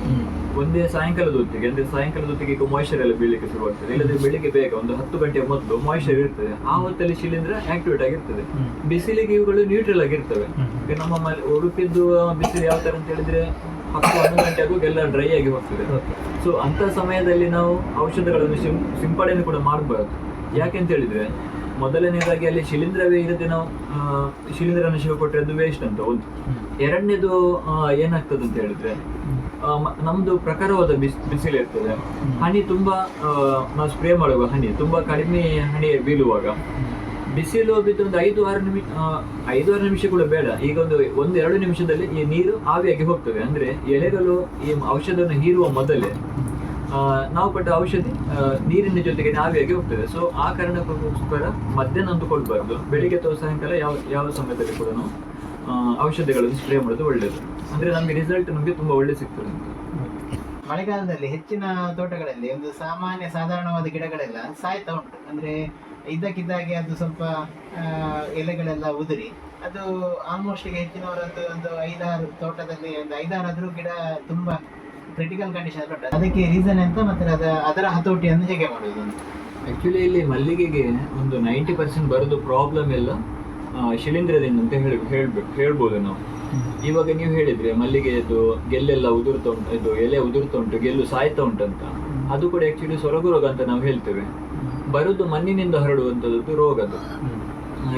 ಒಂದೇ ಸಾಯಂಕಾಲದ ಹೊತ್ತಿಗೆ, ಅಂದ್ರೆ ಸಾಯಂಕಾಲದ ಹೊತ್ತಿಗೆ ಈಗ ಮಾಯಿಶ್ಚರ್ ಎಲ್ಲ ಬೀಳಲಿಕ್ಕೆ ಶುರುವಾಗ್ತದೆ. ಇಲ್ಲದ್ರೆ ಬೆಳಿಗ್ಗೆ ಬೇಗ ಒಂದು 10 ಗಂಟೆಯ ಮೊದಲು ಮಾಯಿಶ್ಚರ್ ಇರ್ತದೆ, ಆ ಹೊತ್ತಲ್ಲಿ ಶಿಲೀಂಧ್ರ ಆಕ್ಟಿವೇಟ್ ಆಗಿರ್ತದೆ. ಬಿಸಿಲಿಗೆ ಇವುಗಳು ನ್ಯೂಟ್ರಲ್ ಆಗಿರ್ತವೆ. ಈಗ ನಮ್ಮ ಉಡುಪಿದ್ದು ಬಿಸಿಲು ಯಾವ ತರ ಅಂತ ಹೇಳಿದ್ರೆ 10-11 ಗಂಟೆ ಆಗುವಾಗ ಎಲ್ಲ ಡ್ರೈ ಆಗಿ ಹೋಗ್ತದೆ. ಸೊ ಅಂತ ಸಮಯದಲ್ಲಿ ನಾವು ಔಷಧಗಳನ್ನು ಸಿಂಪಡಣೆ ಕೂಡ ಮಾಡಬಾರ್ದು. ಯಾಕೆಂತ ಹೇಳಿದ್ರೆ, ಮೊದಲನೇದಾಗಿ ಅಲ್ಲಿ ಶಿಲೀಂಧ್ರವೇ ಇರದೆ ನಾವು ಶಿಲೀಂಧ್ರನಾಶಕ ಕೊಟ್ಟರೆ ಅದು ವೇಸ್ಟ್ ಅಂತ ಒಂದು. ಎರಡನೇದು ಏನಾಗ್ತದೆ ಅಂತ ಹೇಳಿದ್ರೆ, ನಮ್ದು ಪ್ರಖರವಾದ ಬಿಸಿಲು ಇರ್ತದೆ. ಹನಿ ತುಂಬಾ ನಾವು ಸ್ಪ್ರೇ ಮಾಡುವಾಗ ಹನಿ ತುಂಬಾ ಕಡಿಮೆ ಹನಿ ಬೀಳುವಾಗ ಬಿಸಿಲು ಬಿದ್ದು ಒಂದು 5-6 ನಿಮಿಷ ಕೂಡ ಬೇಡ, ಈಗ ಒಂದು 1-2 ನಿಮಿಷದಲ್ಲಿ ಈ ನೀರು ಆವಿಯಾಗಿ ಹೋಗ್ತದೆ. ಅಂದ್ರೆ ಎಲೆಗಳು ಈ ಔಷಧವನ್ನು ಹೀರುವ ಮೊದಲೇ ನಾವು ಕೊಟ್ಟ ಔಷಧಿ ನೀರಿನ ಜೊತೆಗೆ ಆವಿಯಾಗಿ ಹೋಗ್ತದೆ. ಸೊ ಆ ಕಾರಣಕ್ಕೋಸ್ಕರ ಮಧ್ಯಾಹ್ನ ಅಂತೂ ಕೊಡಬಾರ್ದು, ಬೆಳಿಗ್ಗೆ ಅಥವಾ ಸಾಯಂಕಾಲ ಯಾವ ಸಮಯದಲ್ಲಿ ಕೂಡ ನಾವು ಔಷಧಿಗಳನ್ನು ಸ್ಪ್ರೇ ಮಾಡೋದು ಒಳ್ಳೆಯದು. ಅಂದ್ರೆ ನಮಗೆ ರಿಸಲ್ಟ್ ನಮಗೆ ತುಂಬಾ ಒಳ್ಳೆ ಸಿಗ್ತದೆ. ಮಳೆಗಾಲದಲ್ಲಿ ಹೆಚ್ಚಿನ ತೋಟಗಳಲ್ಲಿ ಒಂದು ಸಾಧಾರಣವಾದ ಗಿಡಗಳೆಲ್ಲ ಸಾಯ್ತಾ ಉಂಟು. ಅಂದ್ರೆ ಇದ್ದಕ್ಕಿದ್ದಾಗೆ ಅದು ಸ್ವಲ್ಪ ಎಲೆಗಳೆಲ್ಲ ಉದುರಿ ಅದು ಆಲ್ಮೋಸ್ಟ್ ಈಗ ಹೆಚ್ಚಿನವರದ್ದು ಒಂದು 5-6 ತೋಟದಲ್ಲಿ ಒಂದು 5-6 ಗಿಡ ತುಂಬಾ ಕ್ರಿಟಿಕಲ್ ಕಂಡೀಷನ್ ಉಂಟು. ಅದಕ್ಕೆ ರೀಸನ್ ಎಂತ ಮತ್ತೆ ಅದರ ಹತೋಟಿಯನ್ನು ಹೇಗೆ ಮಾಡುವುದು? ಆಕ್ಚುಲಿ ಇಲ್ಲಿ ಮಲ್ಲಿಗೆಗೆ ಒಂದು 90% ಬರೋದು ಪ್ರಾಬ್ಲಮ್ ಎಲ್ಲ ಶಿಲೀಂಧ್ರದಿಂದ ಅಂತ ಹೇಳ್ಬೋದು ನಾವು. ಇವಾಗ ನೀವು ಹೇಳಿದ್ರೆ ಮಲ್ಲಿಗೆದು ಗೆಲ್ಲೆಲ್ಲ ಉದುರ್ತಾ ಉಂಟು, ಇದು ಎಲೆ ಉದುರ್ತಾ ಉಂಟು, ಗೆಲ್ಲು ಸಾಯ್ತಾ ಉಂಟಂತ. ಅದು ಕೂಡ ಆಕ್ಚುಲಿ ಸೊರಗು ರೋಗ ಅಂತ ನಾವು ಹೇಳ್ತೇವೆ. ಬರುದು ಮಣ್ಣಿನಿಂದ ಹರಡುವಂತದ್ದು ರೋಗ ಅದು.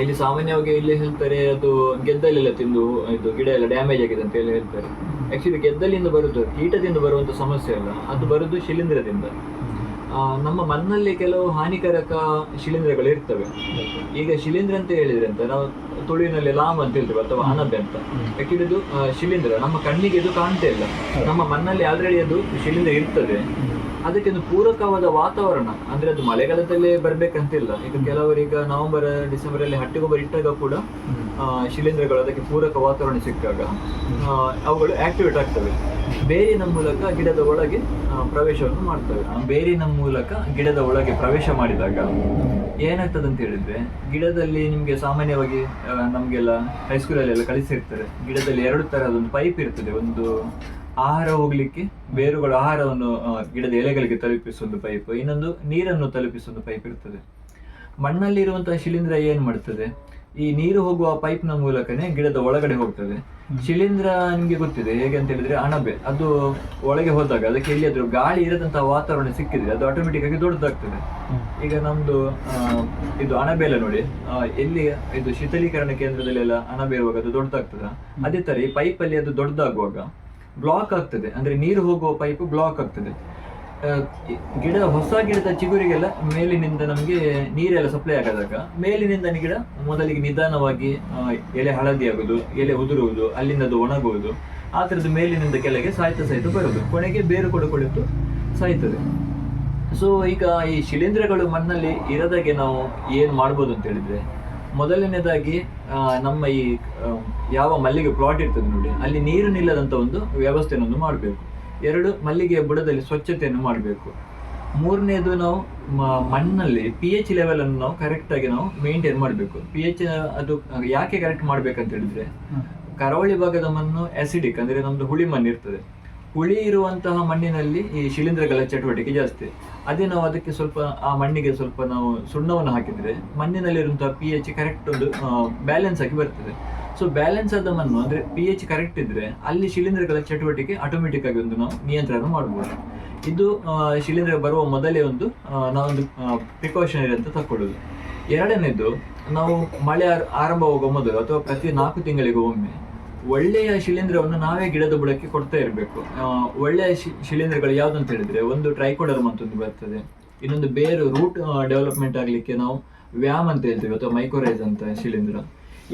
ಇಲ್ಲಿ ಸಾಮಾನ್ಯವಾಗಿ ಇಲ್ಲಿ ಹೇಳ್ತಾರೆ ಅದು ಗೆದ್ದಲೆಲ್ಲ ತಿಂದು ಇದು ಗಿಡ ಎಲ್ಲ ಡ್ಯಾಮೇಜ್ ಆಗಿದೆ ಅಂತ ಹೇಳಿ ಹೇಳ್ತಾರೆ. ಆಕ್ಚುಲಿ ಗೆದ್ದಲಿಂದ ಬರುದು ಕೀಟದಿಂದ ಬರುವಂತ ಸಮಸ್ಯೆ ಅಲ್ಲ, ಅದು ಬರುದು ಶಿಲೀಂಧ್ರದಿಂದ. ನಮ್ಮ ಮಣ್ಣಲ್ಲಿ ಕೆಲವು ಹಾನಿಕಾರಕ ಶಿಲೀಂಧ್ರಗಳು ಇರ್ತವೆ. ಈಗ ಶಿಲೀಂಧ್ರ ಅಂತ ಹೇಳಿದ್ರೆ ಅಂತ ನಾವು ತುಳುವಿನಲ್ಲಿ ಲಾಮ್ ಅಂತ ಹೇಳ್ತೇವೆ ಅಥವಾ ಅಣಬೆ ಅಂತ. ಯಾಕೆಂದ್ರೆ ಇದು ಶಿಲೀಂಧ್ರ ನಮ್ಮ ಕಣ್ಣಿಗೆ ಇದು ಕಾಣ್ತಾ ಇಲ್ಲ. ನಮ್ಮ ಮಣ್ಣಲ್ಲಿ ಆಲ್ರೆಡಿ ಅದು ಶಿಲೀಂಧ್ರ ಇರ್ತದೆ. ಅದಕ್ಕೆ ಒಂದು ಪೂರಕವಾದ ವಾತಾವರಣ, ಅಂದ್ರೆ ಅದು ಮಳೆಗಾಲದಲ್ಲೇ ಬರ್ಬೇಕಂತಿಲ್ಲ. ಈಗ ಕೆಲವರೀಗ ನವೆಂಬರ್ ಡಿಸೆಂಬರ್ ಅಲ್ಲಿ ಹಟ್ಟಿಗೊಬ್ಬರ ಇಟ್ಟಾಗ ಕೂಡ ಶಿಲೀಂಧ್ರಗಳು ಅದಕ್ಕೆ ಪೂರಕ ವಾತಾವರಣ ಸಿಕ್ಕಾಗ ಅವುಗಳು ಆಕ್ಟಿವೇಟ್ ಆಗ್ತವೆ. ಬೇರಿನ ಮೂಲಕ ಗಿಡದ ಒಳಗೆ ಪ್ರವೇಶವನ್ನು ಮಾಡ್ತವೆ. ಬೇರಿನ ಮೂಲಕ ಗಿಡದ ಒಳಗೆ ಪ್ರವೇಶ ಮಾಡಿದಾಗ ಏನಾಗ್ತದೆ ಅಂತ ಹೇಳಿದ್ರೆ, ಗಿಡದಲ್ಲಿ ನಿಮ್ಗೆ ಸಾಮಾನ್ಯವಾಗಿ ನಮ್ಗೆಲ್ಲ ಹೈಸ್ಕೂಲಲ್ಲೆಲ್ಲ ಕಲಿಸಿರ್ತಾರೆ, ಗಿಡದಲ್ಲಿ 2 ತರದೊಂದು ಪೈಪ್ ಇರ್ತದೆ. ಒಂದು ಆಹಾರ ಹೋಗ್ಲಿಕ್ಕೆ ಬೇರುಗಳ ಆಹಾರವನ್ನು ಗಿಡದ ಎಲೆಗಳಿಗೆ ತಲುಪಿಸುವ ಪೈಪ್, ಇನ್ನೊಂದು ನೀರನ್ನು ತಲುಪಿಸುವ ಪೈಪ್ ಇರ್ತದೆ. ಮಣ್ಣಲ್ಲಿ ಇರುವಂತಹ ಶಿಲೀಂಧ್ರ ಏನ್ ಮಾಡ್ತದೆ, ಈ ನೀರು ಹೋಗುವ ಪೈಪ್ ನ ಮೂಲಕನೇ ಗಿಡದ ಒಳಗಡೆ ಹೋಗ್ತದೆ. ಶಿಲೀಂಧ್ರ ನಿಮ್ಗೆ ಗೊತ್ತಿದೆ ಹೇಗೆ ಅಂತ ಹೇಳಿದ್ರೆ, ಅಣಬೆ ಅದು ಒಳಗೆ ಹೋದಾಗ ಅದಕ್ಕೆ ಎಲ್ಲಿಯಾದ್ರೂ ಗಾಳಿ ಇರದಂತಹ ವಾತಾವರಣ ಸಿಕ್ಕಿದ್ರೆ ಅದು ಆಟೋಮೆಟಿಕ್ ಆಗಿ ದೊಡ್ಡದಾಗ್ತದೆ. ಈಗ ನಮ್ದು ಇದು ಅಣಬೆ ಎಲ್ಲ ನೋಡಿ, ಎಲ್ಲಿ ಇದು ಶೀತಲೀಕರಣ ಕೇಂದ್ರದಲ್ಲೆಲ್ಲ ಅಣಬೆ ಇರುವಾಗ ಅದು ದೊಡ್ಡದಾಗ್ತದ. ಅದೇ ತರ ಈ ಪೈಪ್ ಅಲ್ಲಿ ಅದು ದೊಡ್ಡದಾಗುವಾಗ ಬ್ಲಾಕ್ ಆಗ್ತದೆ, ಅಂದ್ರೆ ನೀರು ಹೋಗುವ ಪೈಪ್ ಬ್ಲಾಕ್ ಆಗ್ತದೆ. ಹೊಸ ಗಿಡದ ಚಿಗುರಿಗೆಲ್ಲ ಮೇಲಿನಿಂದ ನಮಗೆ ನೀರೆಲ್ಲ ಸಪ್ಲೈ ಆಗದಾಗ ಮೇಲಿನಿಂದ ಗಿಡ ಮೊದಲಿಗೆ ನಿಧಾನವಾಗಿ ಎಲೆ ಹಳದಿ ಆಗುದು, ಎಲೆ ಉದುರುವುದು, ಅಲ್ಲಿಂದ ಅದು ಒಣಗುವುದು, ಆ ಥರದ್ದು ಮೇಲಿನಿಂದ ಕೆಳಗೆ ಸಾಯ್ತಾ ಬರುದು, ಕೊನೆಗೆ ಬೇರು ಕೂಡ ಕೊಳಿತು ಸಾಯ್ತದೆ. ಸೊ ಈಗ ಈ ಶಿಲೀಂಧ್ರಗಳು ಮಣ್ಣಲ್ಲಿ ಇರದಾಗೆ ನಾವು ಏನ್ ಮಾಡ್ಬೋದು ಅಂತ ಹೇಳಿದ್ರೆ, ಮೊದಲನೇದಾಗಿ ನಮ್ಮ ಈ ಯಾವ ಮಲ್ಲಿಗೆ ಪ್ಲಾಟ್ ಇರ್ತದೆ ನೋಡಿ, ಅಲ್ಲಿ ನೀರು ನಿಲ್ಲದಂತ ಒಂದು ವ್ಯವಸ್ಥೆಯನ್ನು ಮಾಡಬೇಕು. 2, ಮಲ್ಲಿಗೆಯ ಬುಡದಲ್ಲಿ ಸ್ವಚ್ಛತೆಯನ್ನು ಮಾಡಬೇಕು. 3ನೇದು ನಾವು ಮಣ್ಣಲ್ಲಿ pH ಲೆವೆಲ್ ಅನ್ನು ನಾವು ಕರೆಕ್ಟ್ ಆಗಿ ನಾವು ಮೇಂಟೈನ್ ಮಾಡಬೇಕು. pH ಅದು ಯಾಕೆ ಕರೆಕ್ಟ್ ಮಾಡ್ಬೇಕಂತ ಹೇಳಿದ್ರೆ, ಕರಾವಳಿ ಭಾಗದ ಮಣ್ಣು ಆಸಿಡಿಕ್, ಅಂದ್ರೆ ನಮ್ದು ಹುಳಿ ಮಣ್ಣು ಇರ್ತದೆ. ಹುಳಿ ಇರುವಂತಹ ಮಣ್ಣಿನಲ್ಲಿ ಈ ಶಿಲೀಂಧ್ರಗಳ ಚಟುವಟಿಕೆ ಜಾಸ್ತಿ. ಅದೇ ನಾವು ಅದಕ್ಕೆ ಸ್ವಲ್ಪ ಆ ಮಣ್ಣಿಗೆ ಸ್ವಲ್ಪ ನಾವು ಸುಣ್ಣವನ್ನು ಹಾಕಿದ್ರೆ ಮಣ್ಣಿನಲ್ಲಿರುವಂತಹ pH ಕರೆಕ್ಟ್ ಒಂದು ಬ್ಯಾಲೆನ್ಸ್ ಆಗಿ ಬರ್ತದೆ. ಸೊ ಬ್ಯಾಲೆನ್ಸ್ ಆದ ಮಣ್ಣು ಅಂದ್ರೆ pH ಕರೆಕ್ಟ್ ಇದ್ರೆ ಅಲ್ಲಿ ಶಿಲೀಂಧ್ರಗಳ ಚಟುವಟಿಕೆ ಆಟೋಮೆಟಿಕ್ ಆಗಿ ಒಂದು ನಾವು ನಿಯಂತ್ರಣ ಮಾಡಬಹುದು. ಇದು ಶಿಲೀಂಧ್ರ ಬರುವ ಮೊದಲೇ ಒಂದು ನಾವೊಂದು ಪ್ರಿಕಾಷನರಿ ಅಂತ ತಕೊಳ್ಳೋದು. 2ನೇದು, ನಾವು ಮಳೆ ಆರಂಭವಾಗುವ ಮೊದಲು ಅಥವಾ ಪ್ರತಿ 4 ತಿಂಗಳಿಗೆ ಒಮ್ಮೆ ಒಳ್ಳೆಯ ಶಿಲೀಂಧ್ರವನ್ನು ನಾವೇ ಗಿಡದ ಬುಡಕ್ಕೆ ಕೊಡ್ತಾ ಇರಬೇಕು. ಒಳ್ಳೆಯ ಶಿಲೀಂಧ್ರಗಳು ಯಾವ್ದು ಅಂತ ಹೇಳಿದ್ರೆ, ಒಂದು ಟ್ರೈಕೋಡರ್ಮ ಅಂತ ಒಂದು ಬರ್ತದೆ, ಇನ್ನೊಂದು ಬೇರು ರೂಟ್ ಡೆವಲಪ್ಮೆಂಟ್ ಆಗ್ಲಿಕ್ಕೆ ನಾವು ವ್ಯಾಮ್ ಅಂತ ಹೇಳ್ತೇವೆ ಅಥವಾ ಮೈಕೋರೈಸ್ ಅಂತ ಶಿಲೀಂಧ್ರ.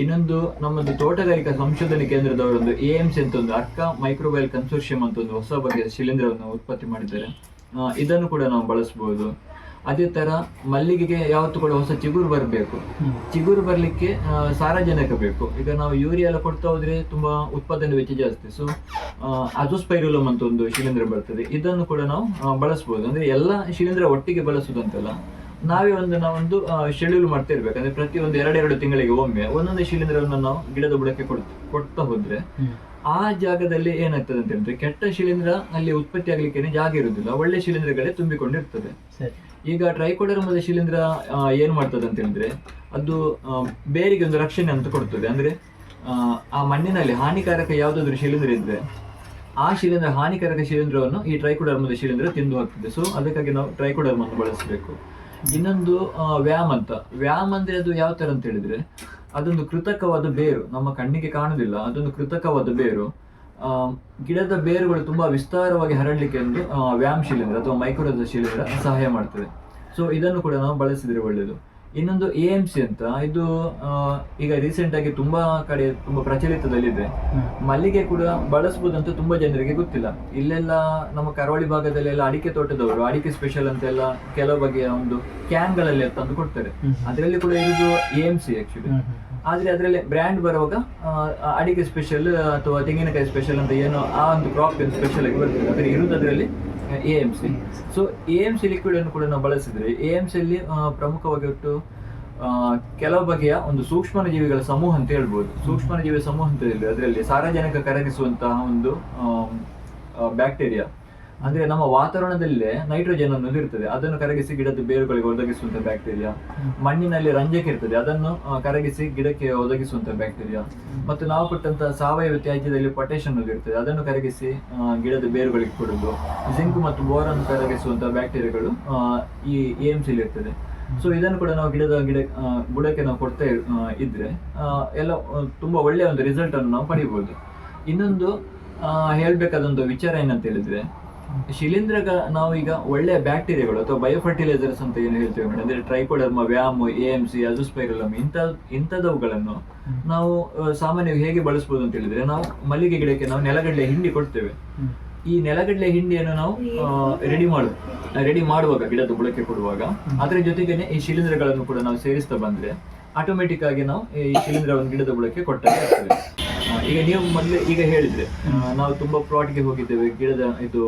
ಇನ್ನೊಂದು ನಮ್ಮದು ತೋಟಗಾರಿಕಾ ಸಂಶೋಧನೆ ಕೇಂದ್ರದವರೊಂದು AMC ಅಂತ ಒಂದು ಅರ್ಕಾ ಮೈಕ್ರೋಬಯಲ್ ಕನ್ಸೋರ್ಷಿಯಂ ಅಂತ ಒಂದು ಹೊಸ ಬಗೆಯ ಶಿಲೀಂಧ್ರವನ್ನು ಉತ್ಪತ್ತಿ ಮಾಡಿದ್ದಾರೆ. ಇದನ್ನು ಕೂಡ ನಾವು ಬಳಸಬಹುದು. ಅದೇ ತರ ಮಲ್ಲಿಗೆಗೆ ಯಾವತ್ತೂ ಕೂಡ ಹೊಸ ಚಿಗುರು ಬರಬೇಕು. ಚಿಗುರು ಬರ್ಲಿಕ್ಕೆ ಸಾರಜನಕ ಬೇಕು. ಈಗ ನಾವು ಯೂರಿಯಾ ಎಲ್ಲ ಕೊಡ್ತಾ ಹೋದ್ರೆ ತುಂಬಾ ಉತ್ಪಾದನೆ ವೆಚ್ಚ ಜಾಸ್ತಿ. ಸೊ ಅಜೋಸ್ಪೈರುಲಮ್ ಅಂತ ಒಂದು ಶಿಲೀಂಧ್ರ ಬರ್ತದೆ, ಇದನ್ನು ಕೂಡ ನಾವು ಬಳಸಬಹುದು. ಅಂದ್ರೆ ಎಲ್ಲ ಶಿಲೀಂಧ್ರ ಒಟ್ಟಿಗೆ ಬಳಸುವುದಂತಲ್ಲ, ನಾವೊಂದು ಶೆಡ್ಯೂಲ್ ಮಾಡ್ತಾ ಇರ್ಬೇಕು. ಅಂದ್ರೆ ಪ್ರತಿ ಒಂದು 2 ತಿಂಗಳಿಗೆ ಒಮ್ಮೆ ಒಂದೊಂದು ಶಿಲೀಂಧ್ರವನ್ನು ನಾವು ಗಿಡದ ಬುಡಕ್ಕೆ ಕೊಡ್ತಾ ಹೋದ್ರೆ ಆ ಜಾಗದಲ್ಲಿ ಏನಾಗ್ತದೆ ಅಂತ ಹೇಳಿದ್ರೆ, ಕೆಟ್ಟ ಶಿಲೀಂಧ್ರ ಅಲ್ಲಿ ಉತ್ಪತ್ತಿ ಆಗ್ಲಿಕ್ಕೆ ಜಾಗ ಇರುವುದಿಲ್ಲ, ಒಳ್ಳೆ ಶಿಲೀಂಧ್ರಗಳೇ ತುಂಬಿಕೊಂಡಿರ್ತದೆ. ಈಗ ಟ್ರೈಕೋಡರ್ಮದ ಶಿಲೀಂಧ್ರ ಏನ್ ಮಾಡ್ತದೆ ಅಂತ ಹೇಳಿದ್ರೆ, ಅದು ಬೇರಿಗೆ ಒಂದು ರಕ್ಷಣೆ ಅಂತ ಕೊಡ್ತದೆ. ಅಂದ್ರೆ ಆ ಮಣ್ಣಿನಲ್ಲಿ ಹಾನಿಕಾರಕ ಯಾವ್ದಾದ್ರು ಶಿಲೀಂಧ್ರ ಇದ್ರೆ ಆ ಹಾನಿಕಾರಕ ಶಿಲೀಂಧ್ರವನ್ನು ಈ ಟ್ರೈಕೋಡರ್ಮದ ಶಿಲೀಂಧ್ರ ತಿಂದು ಹಾಕ್ತದೆ. ಸೊ ಅದಕ್ಕಾಗಿ ನಾವು ಟ್ರೈಕೋಡರ್ಮನ್ನು ಬಳಸಬೇಕು. ಇನ್ನೊಂದು ವ್ಯಾಮ್ ಅಂತ. ವ್ಯಾಮ್ ಅಂದ್ರೆ ಅದು ಯಾವ ತರ ಅಂತ ಹೇಳಿದ್ರೆ, ಅದೊಂದು ಕೃತಕವಾದ ಬೇರು, ನಮ್ಮ ಕಣ್ಣಿಗೆ ಕಾಣುದಿಲ್ಲ, ಅದೊಂದು ಕೃತಕವಾದ ಬೇರು. ಗಿಡದ ಬೇರುಗಳು ತುಂಬಾ ವಿಸ್ತಾರವಾಗಿ ಹರಡಲಿಕ್ಕೆ ಒಂದು ವ್ಯಾಮ್ ಶಿಲೀಂಧ್ರ ಅಥವಾ ಮೈಕ್ರೋರೈಸ್ ಶಿಲೀಂಧ್ರ ಸಹಾಯ ಮಾಡ್ತದೆ. ಸೊ ಇದನ್ನು ಕೂಡ ನಾವು ಬಳಸಿದ್ರೆ ಒಳ್ಳೆಯದು. ಇನ್ನೊಂದು AMC ಅಂತ, ಇದು ಈಗ ರೀಸೆಂಟ್ ಆಗಿ ತುಂಬಾ ಕಡೆ ತುಂಬಾ ಪ್ರಚಲಿತದಲ್ಲಿದೆ. ಮಲ್ಲಿಗೆ ಕೂಡ ಬಳಸಬಹುದು ಅಂತ ತುಂಬಾ ಜನರಿಗೆ ಗೊತ್ತಿಲ್ಲ. ಇಲ್ಲೆಲ್ಲ ನಮ್ಮ ಕರಾವಳಿ ಭಾಗದಲ್ಲೆಲ್ಲ ಅಡಿಕೆ ತೋಟದವರು ಅಡಿಕೆ ಸ್ಪೆಷಲ್ ಅಂತೆಲ್ಲ ಕೆಲವು ಬಗೆಯ ಒಂದು ಕ್ಯಾನ್ಗಳಲ್ಲಿ ತಂದು ಕೊಡ್ತಾರೆ. ಅದರಲ್ಲಿ ಕೂಡ ಇರುವುದು AMC ಆಕ್ಚುಲಿ. ಆದ್ರೆ ಅದರಲ್ಲಿ ಬ್ರ್ಯಾಂಡ್ ಬರುವಾಗ ಅಡಿಕೆ ಸ್ಪೆಷಲ್ ಅಥವಾ ತೆಂಗಿನಕಾಯಿ ಸ್ಪೆಷಲ್ ಅಂತ ಏನೋ ಆ ಒಂದು ಕ್ರಾಪ್ ಸ್ಪೆಷಲ್ ಆಗಿ ಬರ್ತದೆ. ಅದ್ರ ಇರುವುದು ಅದರಲ್ಲಿ AMC. ಸೊ AMC ಲಿಕ್ವಿಡ್ ಅನ್ನು ಕೂಡ ನಾವು ಬಳಸಿದ್ರೆ AMC ಅಲ್ಲಿ ಪ್ರಮುಖವಾಗಿ ಒಟ್ಟು ಕೆಲವು ಬಗೆಯ ಒಂದು ಸೂಕ್ಷ್ಮಜೀವಿಗಳ ಸಮೂಹ ಅಂತ ಹೇಳ್ಬೋದು. ಸೂಕ್ಷ್ಮಜೀವಿ ಸಮೂಹ ಅಂತ ಹೇಳಿದ್ರೆ ಅದರಲ್ಲಿ ಸಾರಜನಕ ಕರಗಿಸುವಂತಹ ಒಂದು ಬ್ಯಾಕ್ಟೀರಿಯಾ ಅಂದ್ರೆ ನಮ್ಮ ವಾತಾವರಣದಲ್ಲೇ ನೈಟ್ರೋಜನ್ ಅನ್ನೋದು ಇರ್ತದೆ, ಅದನ್ನು ಕರಗಿಸಿ ಗಿಡದ ಬೇರುಗಳಿಗೆ ಒದಗಿಸುವಂತ ಬ್ಯಾಕ್ಟೀರಿಯಾ. ಮಣ್ಣಿನಲ್ಲಿ ರಂಜಕ ಇರ್ತದೆ, ಅದನ್ನು ಕರಗಿಸಿ ಗಿಡಕ್ಕೆ ಒದಗಿಸುವಂತ ಬ್ಯಾಕ್ಟೀರಿಯಾ. ಮತ್ತು ನಾವು ಕೊಟ್ಟಂತ ಸಾವಯವ ತ್ಯಾಜ್ಯದಲ್ಲಿ ಪೊಟ್ಯಾಷ್ ಅನ್ನೋದು ಇರ್ತದೆ, ಅದನ್ನು ಕರಗಿಸಿ ಗಿಡದ ಬೇರುಗಳಿಗೆ ಕೊಡುದು. ಜಿಂಕ್ ಮತ್ತು ಬೋರನ್ನು ಕರಗಿಸುವಂತ ಬ್ಯಾಕ್ಟೀರಿಯಾಗಳು ಈ AMC ಇರ್ತದೆ. ಸೊ ಇದನ್ನು ಕೂಡ ನಾವು ಬುಡಕ್ಕೆ ನಾವು ಕೊಡ್ತಾ ಇದ್ರೆ ಎಲ್ಲ ತುಂಬಾ ಒಳ್ಳೆಯ ಒಂದು ರಿಸಲ್ಟ್ ಅನ್ನು ನಾವು ಪಡಿಬಹುದು. ಇನ್ನೊಂದು ಹೇಳ್ಬೇಕಾದಂತ ವಿಚಾರ ಏನಂತ ಹೇಳಿದ್ರೆ, ಶಿಲೀಂಧ್ರ ನಾವು ಈಗ ಒಳ್ಳೆಯ ಬ್ಯಾಕ್ಟೀರಿಯಾಗಳು ಅಥವಾ ಬಯೋಫರ್ಟಿಲೈಸರ್ಸ್ ಅಂತ ಏನು ಹೇಳ್ತೇವೆ ಮೇಡಮ್, ಅಂದ್ರೆ ಟ್ರೈಕೋಡರ್ಮಾ, ವ್ಯಾಮ್, AMC, ಅಜೋಸ್ಪೈರಲಮ್ ಇಂಥದವುಗಳನ್ನು ನಾವು ಸಾಮಾನ್ಯವಾಗಿ ಹೇಗೆ ಬಳಸಬಹುದು ಅಂತ ಹೇಳಿದ್ರೆ, ನಾವು ಮಲ್ಲಿಗೆ ಗಿಡಕ್ಕೆ ನಾವು ನೆಲಗಡಲೆ ಹಿಂಡಿ ಕೊಡ್ತೇವೆ. ಈ ನೆಲಗಡಲೆ ಹಿಂಡಿಯನ್ನು ನಾವು ರೆಡಿ ಮಾಡುವಾಗ ಗಿಡದ ಬುಡಕ್ಕೆ ಕೊಡುವಾಗ ಅದರ ಜೊತೆಗೇನೆ ಈ ಶಿಲೀಂಧ್ರಗಳನ್ನು ಕೂಡ ನಾವು ಸೇರಿಸ್ತಾ ಬಂದ್ರೆ ಆಟೋಮೆಟಿಕ್ ಆಗಿ ನಾವು ಈ ಶಿಲೀಂಧ್ರವನ್ನು ಗಿಡದ ಬುಡಕ್ಕೆ ಕೊಟ್ಟಾಗ ಇರ್ತದೆ. ಈಗ ನೀವು ಮೊದಲೇ ಈಗ ಹೇಳಿದ್ರೆ, ನಾವು ತುಂಬಾ ಪ್ಲಾಟ್ಗೆ ಹೋಗಿದ್ದೇವೆ, ಗಿಡದ ಇದು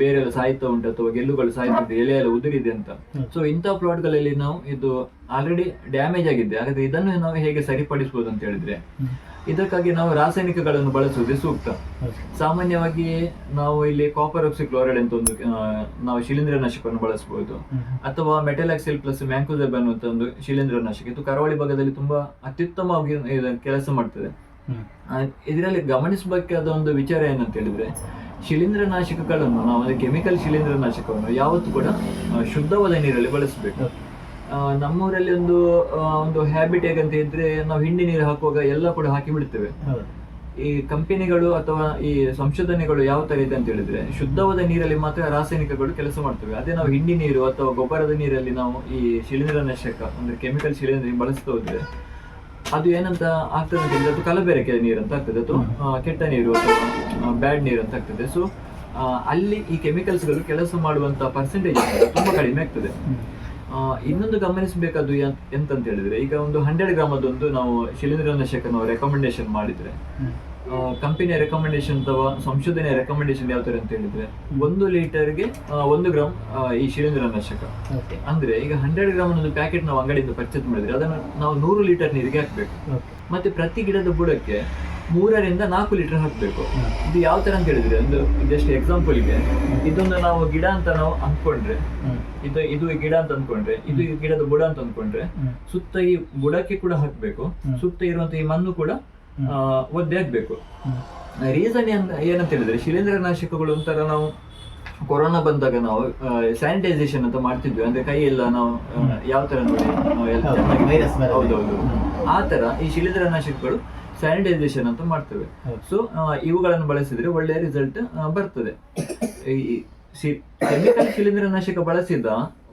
ಬೇರೆ ಎಲ್ಲ ಸಾಯ್ತಾ ಉಂಟು ಅಥವಾ ಗೆಲ್ಲುಗಳು ಸಾಯ್ತಿದೆ, ಎಲೆ ಎಲ್ಲ ಉದುರಿದೆ ಅಂತ. ಸೊ ಇಂತಹ ಪ್ಲಾಟ್ಗಳಲ್ಲಿ ನಾವು ಇದು ಆಲ್ರೆಡಿ ಡ್ಯಾಮೇಜ್ ಆಗಿದೆ, ಹಾಗಾದ್ರೆ ಇದನ್ನು ನಾವು ಹೇಗೆ ಸರಿಪಡಿಸಬಹುದು ಅಂತ ಹೇಳಿದ್ರೆ, ಇದಕ್ಕಾಗಿ ನಾವು ರಾಸಾಯನಿಕಗಳನ್ನು ಬಳಸುವುದೇ ಸೂಕ್ತ. ಸಾಮಾನ್ಯವಾಗಿ ನಾವು ಇಲ್ಲಿ ಕಾಪರ್ ಆಕ್ಸಿಕ್ಲೋರೈಡ್ ಅಂತ ಒಂದು ನಾವು ಶಿಲೀಂಧ್ರನಾಶಕವನ್ನು ಬಳಸಬಹುದು, ಅಥವಾ ಮೆಟಲಾಕ್ಸಿಲ್ ಪ್ಲಸ್ ಮ್ಯಾಂಕೋಸೆಬ್ ಅನ್ನುವಂತ ಒಂದು ಶಿಲೀಂಧ್ರನಾಶಕ. ಇದು ಕರಾವಳಿ ಭಾಗದಲ್ಲಿ ತುಂಬಾ ಅತ್ಯುತ್ತಮವಾಗಿ ಕೆಲಸ ಮಾಡ್ತದೆ. ಇದರಲ್ಲಿ ಗಮನಿಸಬೇಕಾದ ಒಂದು ವಿಚಾರ ಏನಂತ ಹೇಳಿದ್ರೆ, ಶಿಲೀಂಧ್ರನಾಶಕಗಳನ್ನು ನಾವು ಕೆಮಿಕಲ್ ಶಿಲೀಂಧ್ರನಾಶಕವನ್ನು ಯಾವತ್ತೂ ಕೂಡ ಶುದ್ಧವಾದ ನೀರಲ್ಲಿ ಬಳಸಬೇಕು. ನಮ್ಮೂರಲ್ಲಿ ಒಂದು ಹ್ಯಾಬಿಟ್ ಹೇಗಂತ ಇದ್ರೆ, ನಾವು ಹಿಂಡಿ ನೀರು ಹಾಕುವಾಗ ಎಲ್ಲ ಕೂಡ ಹಾಕಿ ಬಿಡ್ತೇವೆ. ಈ ಕಂಪನಿಗಳು ಅಥವಾ ಈ ಸಂಶೋಧನೆಗಳು ಯಾವ ತರ ಇದೆ ಅಂತ ಹೇಳಿದ್ರೆ, ಶುದ್ಧವಾದ ನೀರಲ್ಲಿ ಮಾತ್ರ ರಾಸಾಯನಿಕಗಳು ಕೆಲಸ ಮಾಡ್ತವೆ. ಅದೇ ನಾವು ಹಿಂಡಿ ನೀರು ಅಥವಾ ಗೊಬ್ಬರದ ನೀರಲ್ಲಿ ನಾವು ಈ ಶಿಲೀಂಧ್ರನಾಶಕ ಅಂದ್ರೆ ಕೆಮಿಕಲ್ ಶಿಲೀಂಧ್ರ ಬಳಸ್ತಾ ಹೋದ್ರೆ ಅದು ಏನಂತ ಆಗ್ತದೆ ಅಂತ ಹೇಳಿದ್ರೆ, ಅದು ಕಲಬೆರಕೆ ನೀರು ಅಂತ ಆಗ್ತದೆ, ಅಥವಾ ಕೆಟ್ಟ ನೀರು ಅಥವಾ ಬ್ಯಾಡ್ ನೀರು ಅಂತ ಆಗ್ತದೆ. ಸೊ ಅಲ್ಲಿ ಈ ಕೆಮಿಕಲ್ಸ್ಗಳು ಕೆಲಸ ಮಾಡುವಂತ ಪರ್ಸೆಂಟೇಜ್ ತುಂಬಾ ಕಡಿಮೆ ಆಗ್ತದೆ. ಇನ್ನೊಂದು ಗಮನಿಸಬೇಕಾದ್ದು ಎಂತಂತ ಹೇಳಿದ್ರೆ, ಈಗ ಒಂದು 100 ಗ್ರಾಮದೊಂದು ನಾವು ಶಿಲೀಂಧ್ರನಾಶಕ ನಾವು ರೆಕಮೆಂಡೇಶನ್ ಮಾಡಿದ್ರೆ, ಕಂಪನಿಯ ರೆಕಮೆಂಡೇಶನ್ ಅಥವಾ ಸಂಶೋಧನೆಯ ರೆಕಮೆಂಡೇಶನ್ ಯಾವ ತರ ಅಂತ ಹೇಳಿದ್ರೆ, 1 ಲೀಟರ್ಗೆ 1 ಗ್ರಾಮ್ ಈ ಶಿಲೀಂಧ್ರನಾಶಕ. ಅಂದ್ರೆ ಈಗ 100 ಗ್ರಾಮ್ ಒಂದು ಪ್ಯಾಕೆಟ್ ನಾವು ಅಂಗಡಿಯಿಂದ ಪರ್ಚೇಸ್ ಮಾಡಿದ್ರೆ ಅದನ್ನು ನಾವು 100 ಲೀಟರ್ ನೀರಿಗೆ ಹಾಕ್ಬೇಕು. ಮತ್ತೆ ಪ್ರತಿ ಗಿಡದ ಬುಡಕ್ಕೆ 3 ರಿಂದ 4 ಲೀಟರ್ ಹಾಕ್ಬೇಕು. ಇದು ಯಾವ ತರ ಅಂತ ಹೇಳಿದ್ರೆ, ಒಂದು ಜಸ್ಟ್ ಎಕ್ಸಾಂಪಲ್ಗೆ, ಇದೊಂದು ನಾವು ಗಿಡ ಅಂತ ನಾವು ಅಂದ್ಕೊಂಡ್ರೆ, ಇದು ಗಿಡ ಅಂತ ಅಂದ್ಕೊಂಡ್ರೆ, ಇದು ಗಿಡದ ಬುಡ ಅಂತ ಅಂದ್ಕೊಂಡ್ರೆ, ಸುತ್ತ ಈ ಬುಡಕ್ಕೆ ಕೂಡ ಹಾಕ್ಬೇಕು, ಸುತ್ತ ಇರುವಂತ ಈ ಮಣ್ಣು ಕೂಡ ಒದ್ದೆ ಹಾಕ್ಬೇಕು. ರೀಸನ್ ಏನಂತ ಹೇಳಿದ್ರೆ, ಶಿಲೀಂಧ್ರನಾಶಕಗಳು ಒಂಥರ ನಾವು ಕೊರೋನಾ ಬಂದಾಗ ನಾವು ಸ್ಯಾನಿಟೈಸೇಷನ್ ಅಂತ ಮಾಡ್ತಿದ್ವಿ, ಅಂದ್ರೆ ಕೈ ಎಲ್ಲ ನಾವು ಯಾವ ತರ ನೋಡಿ ಹೌದೌದು ಆ ತರ ಈ ಶಿಲೀಂಧ್ರನಾಶಕಗಳು ಸ್ಯಾನಿಟೈಸೇಷನ್ ಅಂತ ಮಾಡ್ತೇವೆ. ಸೊ ಇವುಗಳನ್ನು ಬಳಸಿದ್ರೆ ಒಳ್ಳೆಯ ರಿಸಲ್ಟ್ ಬರ್ತದೆ. ಕೆಮಿಕಲ್ ಶಿಲೀಂಧ್ರನಾಶಕ ಬಳಸಿದ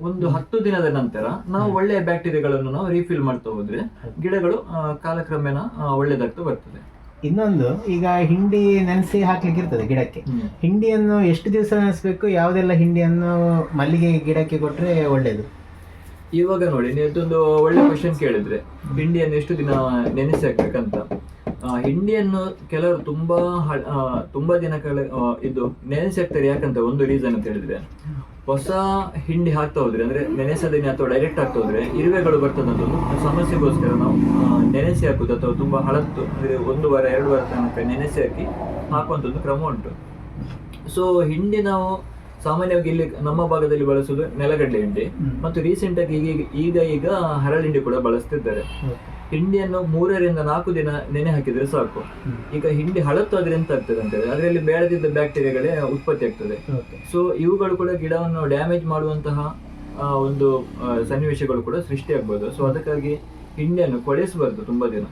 ಒಂದು 10 ದಿನದ ನಂತರ ನಾವು ಒಳ್ಳೆಯ ಬ್ಯಾಕ್ಟೀರಿಯಾಗಳನ್ನು ನಾವು ರೀಫಿಲ್ ಮಾಡ್ತಾ ಹೋದ್ರೆ ಗಿಡಗಳು ಕಾಲಕ್ರಮೇಣ ಒಳ್ಳೆದಾಗ್ತಾ ಬರ್ತದೆ. ಇನ್ನೊಂದು, ಈಗ ಹಿಂಡಿ ನೆನೆಸಿ ಹಾಕ್ಲಿಕ್ಕೆ ಇರ್ತದೆ ಗಿಡಕ್ಕೆ. ಹಿಂಡಿಯನ್ನು ಎಷ್ಟು ದಿವಸ ನೆನೆಸ್ಬೇಕು, ಯಾವುದೆಲ್ಲ ಹಿಂಡಿಯನ್ನು ಮಲ್ಲಿಗೆ ಗಿಡಕ್ಕೆ ಕೊಟ್ರೆ ಒಳ್ಳೇದು? ಇವಾಗ ನೋಡಿ, ನೀವು ಇದೊಂದು ಒಳ್ಳೆ ಕ್ವಶನ್ ಕೇಳಿದ್ರೆ, ಹಿಂಡಿಯನ್ನು ಎಷ್ಟು ದಿನ ನೆನೆಸಿ ಹಾಕ್ಬೇಕಂತ. ಹಿಂಡಿಯನ್ನು ಕೆಲವರು ತುಂಬಾ ದಿನಗಳ ಇದು ನೆನೆಸಿ ಹಾಕ್ತಾರೆ. ಯಾಕಂತ ಒಂದು ರೀಸನ್ ಅಂತ ಹೇಳಿದ್ರೆ, ಹೊಸ ಹಿಂಡಿ ಹಾಕ್ತಾ ಹೋದ್ರೆ, ಅಂದ್ರೆ ನೆನೆಸದೇನೆ ಅಥವಾ ಡೈರೆಕ್ಟ್ ಹಾಕ್ತಾ ಹೋದ್ರೆ ಇರುವೆಗಳು ಬರ್ತದೆ ಅಂತ ಒಂದು ಸಮಸ್ಯೆಗೋಸ್ಕರ ನಾವು ನೆನೆಸಿ ಹಾಕುದು, ಅಥವಾ ತುಂಬಾ ಹಳತ್ತು ಅಂದ್ರೆ 1 ವಾರ 2 ವಾರ ತನಕ ನೆನೆಸಿ ಹಾಕಿ ಹಾಕುವಂತ ಒಂದು ಕ್ರಮ ಉಂಟು. ಸೊ ಹಿಂಡಿ ನಾವು ಸಾಮಾನ್ಯವಾಗಿ ಇಲ್ಲಿ ನಮ್ಮ ಭಾಗದಲ್ಲಿ ಬಳಸುವುದು ನೆಲಗಡಲೆ ಹಿಂಡಿ, ಮತ್ತು ರೀಸೆಂಟ್ ಆಗಿ ಈಗ ಹರಳಿಂಡಿ ಕೂಡ ಬಳಸ್ತಿದ್ದಾರೆ. ಹಿಂಡಿಯನ್ನು 3 ರಿಂದ 4 ದಿನ ನೆನೆ ಹಾಕಿದ್ರೆ ಸಾಕು. ಈಗ ಹಿಂಡಿ ಹಳತ್ತಾದ್ರೆ ಎಂತ ಆಗ್ತದೆ ಅಂತ ಹೇಳಿದ್ರೆ, ಅದರಲ್ಲಿ ಬೆಳೆದಿದ್ದ ಬ್ಯಾಕ್ಟೀರಿಯಾಗಳೇ ಉತ್ಪತ್ತಿ ಆಗ್ತದೆ. ಸೊ ಇವುಗಳು ಕೂಡ ಗಿಡವನ್ನು ಡ್ಯಾಮೇಜ್ ಮಾಡುವಂತಹ ಒಂದು ಸನ್ನಿವೇಶಗಳು ಕೂಡ ಸೃಷ್ಟಿ ಆಗ್ಬೋದು. ಸೊ ಅದಕ್ಕಾಗಿ ಹಿಂಡಿಯನ್ನು ಕೊಳೆಸಬಾರ್ದು ತುಂಬಾ ದಿನ,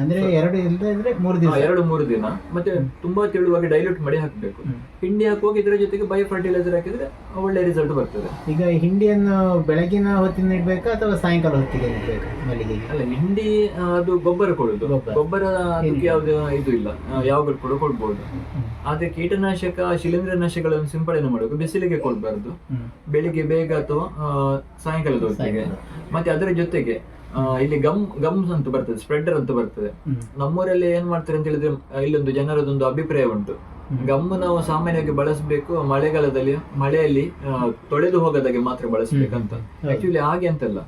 ಅಂದ್ರೆ 2-3 ದಿನ. ಮತ್ತೆ ತುಂಬಾ ತೆಳುವಾಗಿ ಡೈಲ್ಯೂಟ್ ಮಾಡಿ ಹಾಕ್ಬೇಕು. ಹಿಂಡಿ ಹಾಕುವಾಗ ಇದರ ಜೊತೆಗೆ ಬಯೋ ಫರ್ಟಿಲೈಸರ್ ಹಾಕಿದ್ರೆ ಒಳ್ಳೆ ರಿಸಲ್ಟ್ ಬರ್ತದೆ. ಈಗ ಹಿಂಡಿಯನ್ನು ಬೆಳಗಿನ ಹೊತ್ತಿನ ಇಡ್ಬೇಕಾ ಅಥವಾ ಸಾಯಂಕಾಲ ಹೊತ್ತಿಗೆ ಇಡ್ಬೇಕಾ ಮಲ್ಲಿಗೆ? ಅಲ್ಲ, ಹಿಂಡಿ ಅದು ಗೊಬ್ಬರ ಕೊಡುದು, ಗೊಬ್ಬರ ಅದಕ್ಕೆ ಯಾವ್ದು ಇದು ಇಲ್ಲ, ಯಾವಾಗ ಕೂಡ ಕೊಡ್ಬೋದು. ಆದ್ರೆ ಕೀಟನಾಶಕ ಶಿಲೀಂಧ್ರನಾಶಕಗಳನ್ನು ಸಿಂಪಡಣೆ ಮಾಡುವಾಗ ಬಿಸಿಲಿಗೆ ಕೊಡ್ಬಾರ್ದು, ಬೆಳಿಗ್ಗೆ ಬೇಗ ಅಥವಾ ಸಾಯಂಕಾಲದ ಹೊತ್ತಿಗೆ. ಮತ್ತೆ ಅದರ ಜೊತೆಗೆ ಇಲ್ಲಿ ಗಮ್ಸ್ ಅಂತ ಬರ್ತದೆ, ಸ್ಪ್ರೆಡರ್ ಅಂತ ಬರ್ತದೆ. ನಮ್ಮೂರಲ್ಲಿ ಏನ್ ಮಾಡ್ತಾರೆ ಅಂತ ಹೇಳಿದ್ರೆ, ಇಲ್ಲೊಂದು ಜನರದೊಂದು ಅಭಿಪ್ರಾಯ ಉಂಟು, ಗಮ್ಮು ನಾವು ಸಾಮಾನ್ಯವಾಗಿ ಬಳಸಬೇಕು ಮಳೆಗಾಲದಲ್ಲಿ, ಮಳೆಯಲ್ಲಿ ತೊಳೆದು ಹೋಗದಾಗೆ ಮಾತ್ರ ಬಳಸಬೇಕಂತ. ಆಕ್ಚುಲಿ ಹಾಗೆ ಅಂತಲ್ಲ,